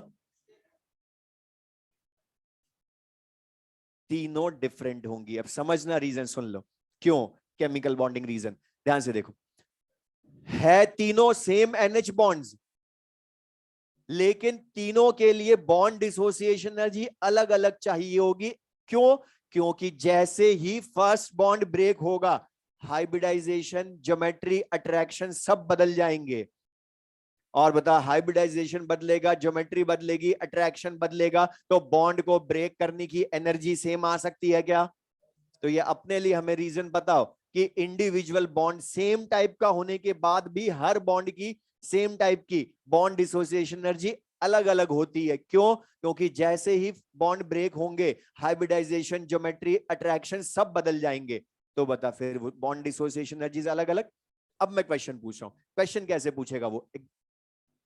A: तीनों डिफरेंट होंगी। अब समझना, रीजन सुन लो क्यों, केमिकल बॉन्डिंग रीजन, ध्यान से देखो, है तीनों सेम NH बॉन्ड्स, लेकिन तीनों के लिए बॉन्ड डिसोसिएशन एनर्जी अलग अलग चाहिए होगी, क्यों, क्योंकि जैसे ही फर्स्ट बॉन्ड ब्रेक होगा हाइब्रिडाइजेशन, ज्योमेट्री, अट्रैक्शन सब बदल जाएंगे, और बता हाइब्रिडाइजेशन बदलेगा, ज्योमेट्री बदलेगी, अट्रैक्शन बदलेगा, तो बॉन्ड को ब्रेक करने की एनर्जी सेम आ सकती है क्या, तो ये अपने लिए हमें रीजन बताओ कि इंडिविजुअल बॉन्ड सेम टाइप का होने के बाद भी हर बॉन्ड की सेम टाइप की बॉन्ड डिसोसिएशन एनर्जी अलग अलग होती है, क्यों, क्योंकि जैसे ही बॉन्ड ब्रेक होंगे हाइब्रिडाइजेशन, ज्योमेट्री, अट्रैक्शन सब बदल जाएंगे, तो बता फिर बॉन्ड डिसोसिएशन एनर्जीज अलग अलग। अब मैं क्वेश्चन पूछ रहा हूं, क्वेश्चन कैसे पूछेगा वो,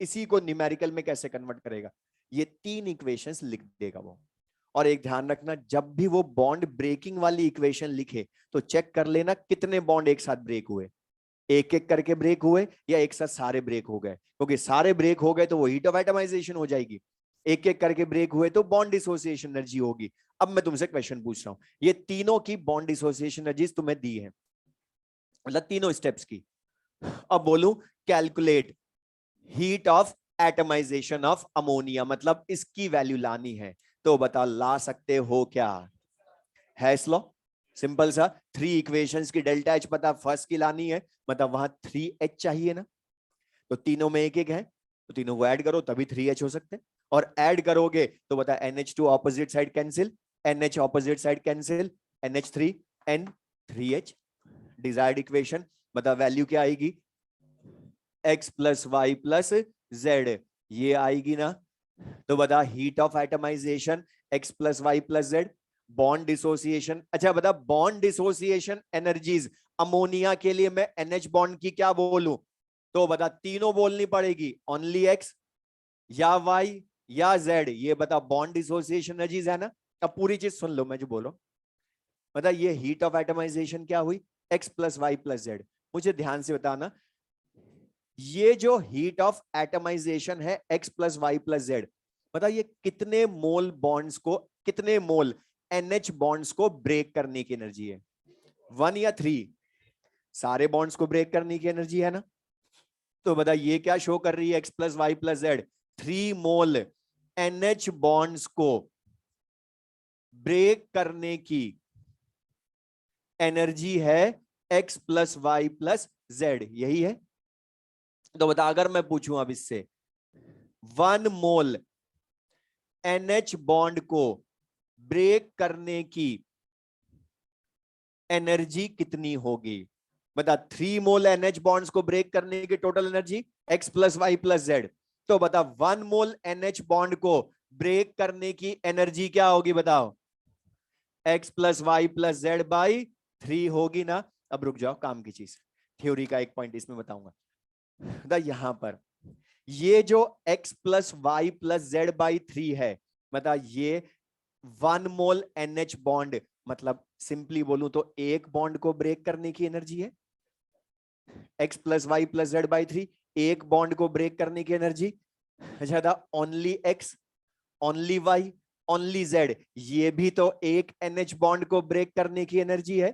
A: इसी को न्यूमेरिकल में कैसे कन्वर्ट करेगा, ये 3 इक्वेशंस लिख देगा वो, और एक ध्यान रखना जब भी वो बॉन्ड ब्रेकिंग वाली इक्वेशन लिखे तो चेक कर लेना कितने बॉन्ड एक साथ ब्रेक हुए, एक एक करके ब्रेक हुए या एक साथ सारे ब्रेक हो गए, क्योंकि सारे ब्रेक हो गए तो वो हीट ऑफ एटमाइजेशन हो जाएगी, एक एक करके ब्रेक हुए तो बॉन्ड डिसोसिएशन एनर्जी होगी। अब मैं तुमसे क्वेश्चन पूछ रहा हूं, ये तीनों की बॉन्ड डिसोसिएशन एनर्जीज तुम्हें दी है, मतलब तीनों स्टेप्स की, अब बोलूं calculate heat of atomisation of ammonia, मतलब इसकी वैल्यू लानी है, तो बता ला सकते हो क्या, हैस लॉ, सिंपल सा, 3 इक्वेशंस की डेल्टा एच पता, फर्स्ट की लानी है, मतलब वहां 3H चाहिए ना, तो तीनों में एक एक है, तो तीनों को ऐड करो तभी 3H हो सकते हैं, और ऐड करोगे तो बता NH2 opposite side cancel, NH opposite side cancel, NH3 N3H, desired equation, बता वैल्यू क्या आएगी, x plus y plus z, ये आएगी ना। तो बता heat of atomisation x plus y plus z, bond dissociation. अच्छा बता बॉन्ड डिसोसिएशन एनर्जीज, अमोनिया के लिए मैं NH बॉन्ड की क्या बोलूं? तो बता तीनों बोलनी पड़ेगी, ओनली x या y या z। ये बता बॉन्ड डिसोसिएशन एनर्जीज है ना। अब पूरी चीज सुन लो मैं जो बोल रहा हूं। बता ये हीट ऑफ एटमाइजेशन क्या हुई, x plus y plus z. मुझे ध्यान से बताना, ये जो हीट ऑफ एटमाइजेशन है x plus y plus z, बता ये कितने मोल बॉन्ड्स को, कितने मोल NH बॉन्ड्स को ब्रेक करने की एनर्जी है? 1 या 3? सारे बॉन्ड्स को ब्रेक करने की एनर्जी है ना। तो बता ये क्या शो कर रही है, x plus y plus z 3 mole NH bonds को ब्रेक करने की एनर्जी है x plus y plus z, यही है। तो बता अगर मैं पूछूं अब इससे 1 मोल NH बॉन्ड को ब्रेक करने की एनर्जी कितनी होगी? बता 3 मोल NH बॉन्ड्स को ब्रेक करने की total energy x plus y plus z. तो बता 1 मोल NH बॉन्ड को ब्रेक करने की एनर्जी क्या होगी बताओ? x plus y plus z by 3 होगी ना। अब रुक जाओ, काम की चीज, थ्योरी का एक पॉइंट इसमें बताऊंगा। यहां पर ये जो x plus y plus z by 3 है, बता ये 1 मोल NH बॉन्ड, मतलब सिंपली बोलूं तो एक बॉन्ड को ब्रेक करने की एनर्जी है x plus y plus z by 3, एक बॉन्ड को ब्रेक करने की एनर्जी। अच्छा था only x, only y, only z, ये भी तो एक NH बॉन्ड को ब्रेक करने की एनर्जी है।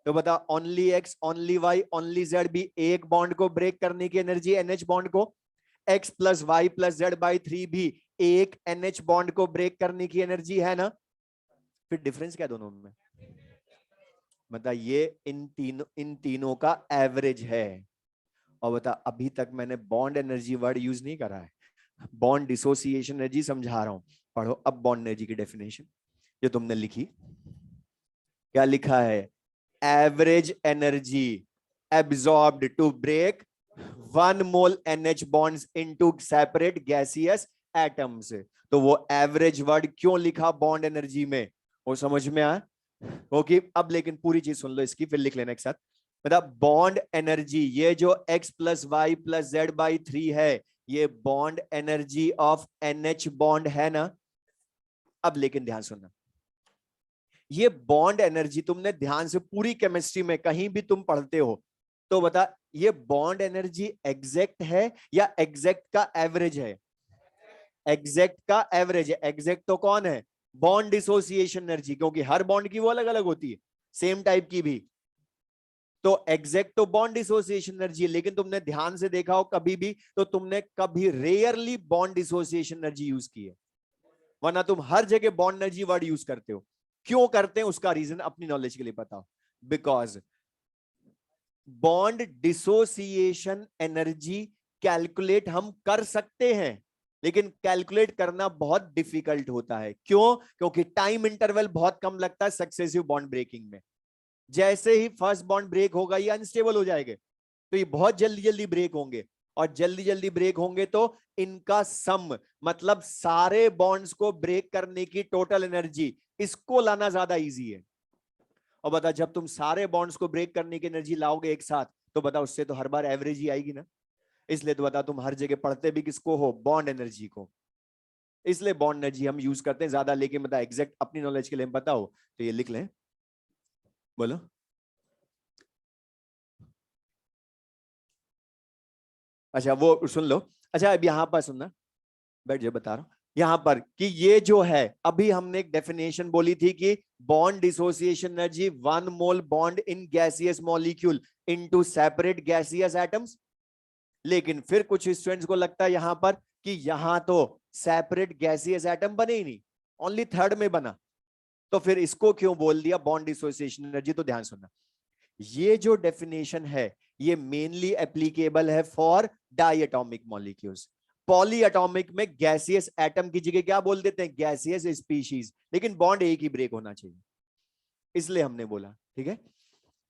A: तो बता only x, only y, only z भी एक बॉन्ड को ब्रेक करने की एनर्जी NH बॉन्ड को। x plus y plus z by 3 भी एक NH बॉन्ड को ब्रेक करने की एनर्जी है ना। फिर डिफरेंस क्या दोनों में? बता ये इन तीनों का एवरेज है। और बता अभी तक मैंने बॉन्ड एनर्जी वर्ड यूज नहीं करा है, बॉन्ड डिसोसिएशन एनर्जी समझा रहा हूं। पढ़ो अब बॉन्ड एनर्जी की डेफिनेशन जो तुमने लिखी, क्या लिखा है? Average energy absorbed to break 1 mole NH bonds into separate gaseous atoms। तो वो एवरेज वर्ड क्यों लिखा बॉन्ड एनर्जी में, वो समझ में आया? ओके अब लेकिन पूरी चीज सुन लो इसकी, फिर लिख लेना एक साथ। मतलब बॉन्ड एनर्जी, ये जो x plus y plus z by 3 है, ये bond energy of NH bond है ना। अब लेकिन ध्यान सुनना, ये बॉन्ड एनर्जी तुमने ध्यान से पूरी केमिस्ट्री में कहीं भी तुम पढ़ते हो तो बता ये बॉन्ड एनर्जी एग्जैक्ट है या एग्जैक्ट का एवरेज है? एग्जैक्ट का एवरेज है। एग्जैक्ट तो कौन है? बॉन्ड डिसोसिएशन एनर्जी, क्योंकि हर बॉन्ड की वो अलग अलग होती है, सेम टाइप की भी। तो एग्जैक्ट तो बॉन्ड डिसोसिएशन एनर्जी है, लेकिन तुमने ध्यान से देखा हो कभी भी तो तुमने कभी rarely bond dissociation energy use की है, वरना तुम हर जगह बॉन्ड एनर्जी वर्ड यूज करते हो। क्यों करते हैं उसका रीजन अपनी नॉलेज के लिए बताओ। Because bond dissociation energy calculate हम कर सकते हैं, लेकिन कैलकुलेट करना बहुत डिफिकल्ट होता है। क्यों? क्योंकि टाइम इंटरवल बहुत कम लगता है सक्सेसिव बॉन्ड ब्रेकिंग में। जैसे ही फर्स्ट बॉन्ड ब्रेक होगा ये अनस्टेबल हो जाएंगे, तो ये बहुत जल्दी जल्दी ब्रेक होंगे, और जल्दी जल्दी ब्रेक होंगे तो इनका सम, मतलब सारे बॉन्ड्स को ब्रेक करने की टोटल एनर्जी, इसको लाना ज्यादा इजी है। और बता जब तुम सारे बॉन्ड्स को ब्रेक करने की एनर्जी लाओगे एक साथ, तो बता उससे तो हर बार एवरेज ही आएगी ना। इसलिए तो बता तुम हर जगह पढ़ते भी किसको हो? बॉन्ड एनर्जी को। इसलिए बॉन्ड एनर्जी हम यूज करते हैं ज्यादा, लेकिन बता एग्जैक्ट अपनी नॉलेज के लिए बताओ तो ये लिख लें, बोलो। अच्छा वो सुन लो। अच्छा अब यहां पर सुनना, बैठ जाओ बता रहा हूं यहां पर कि ये जो है अभी हमने एक डेफिनेशन बोली थी कि bond dissociation energy 1 mole bond in gaseous molecule into separate gaseous atoms. लेकिन फिर कुछ स्टूडेंट्स को लगता है यहां पर कि यहां तो सेपरेट गैसियस एटम बने ही नहीं, ओनली थर्ड में बना, तो फिर इसको क्यों बोल दिया बॉन्ड डिसोसिएशन एनर्जी? तो ध्यान सुनना, ये जो डेफिनेशन है ये मेनली एप्लीकेबल है for diatomic molecules. Poly atomic में गैसियस एटम की जगह क्या बोल देते हैं? गैसियस स्पीशीज, लेकिन बॉन्ड एक ही ब्रेक होना चाहिए, इसलिए हमने बोला। ठीक है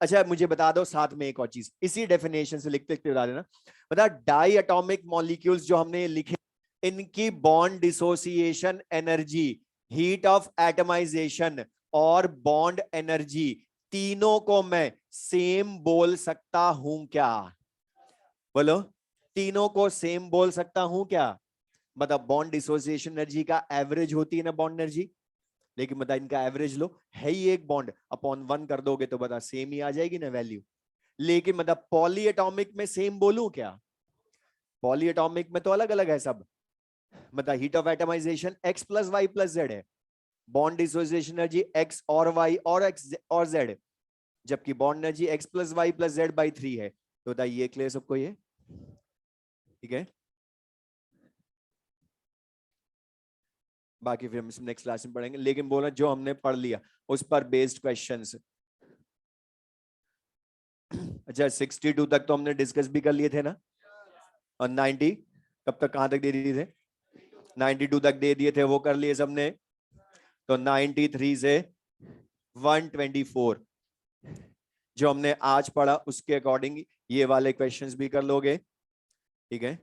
A: अच्छा मुझे बता दो साथ में एक और चीज, इसी डेफिनेशन से लिखते लिखते बता देना। बता, डाई एटॉमिक मॉलिक्यूल्स जो हमने लिखे, इनकी bond dissociation energy, heat of atomisation और बॉन्ड एनर्जी, तीनों को मैं सेम बोल सकता हूं क्या? बोलो, तीनों को सेम बोल सकता हूं क्या? मतलब बॉन्ड डिसोसिएशन एनर्जी का एवरेज होती है ना बॉन्ड एनर्जी, लेकिन बता इनका एवरेज लो, है ही एक बॉन्ड, अपॉन 1 कर दोगे तो बता सेम ही आ जाएगी ना वैल्यू। लेकिन मतलब पॉली एटॉमिक में सेम बोलूं क्या? पॉली एटॉमिक में तो अलग अलग है सब। मतलब heat of atomisation x plus y plus z है, बॉन्ड डिसोसिएशन एनर्जी x और y और x और z, जबकि bond energy x plus y plus z by 3 है। तो बताइए ये क्लियर सबको? ये ठीक है, बाकी फिर हम नेक्स्ट क्लास में पढ़ेंगे, लेकिन बोला जो हमने पढ़ लिया उस पर बेस्ड क्वेश्चंस। अच्छा 62 तक तो हमने डिस्कस भी कर लिए थे ना, और 90 कब तक कहां तक दे दिए थे? 92 तक दे दिए थे, वो कर लिए सबने। तो 93 से 124 जो हमने आज पढ़ा उसके अकॉर्डिंग ये वाले क्वेश्चंस भी कर लोगे, ठीक है।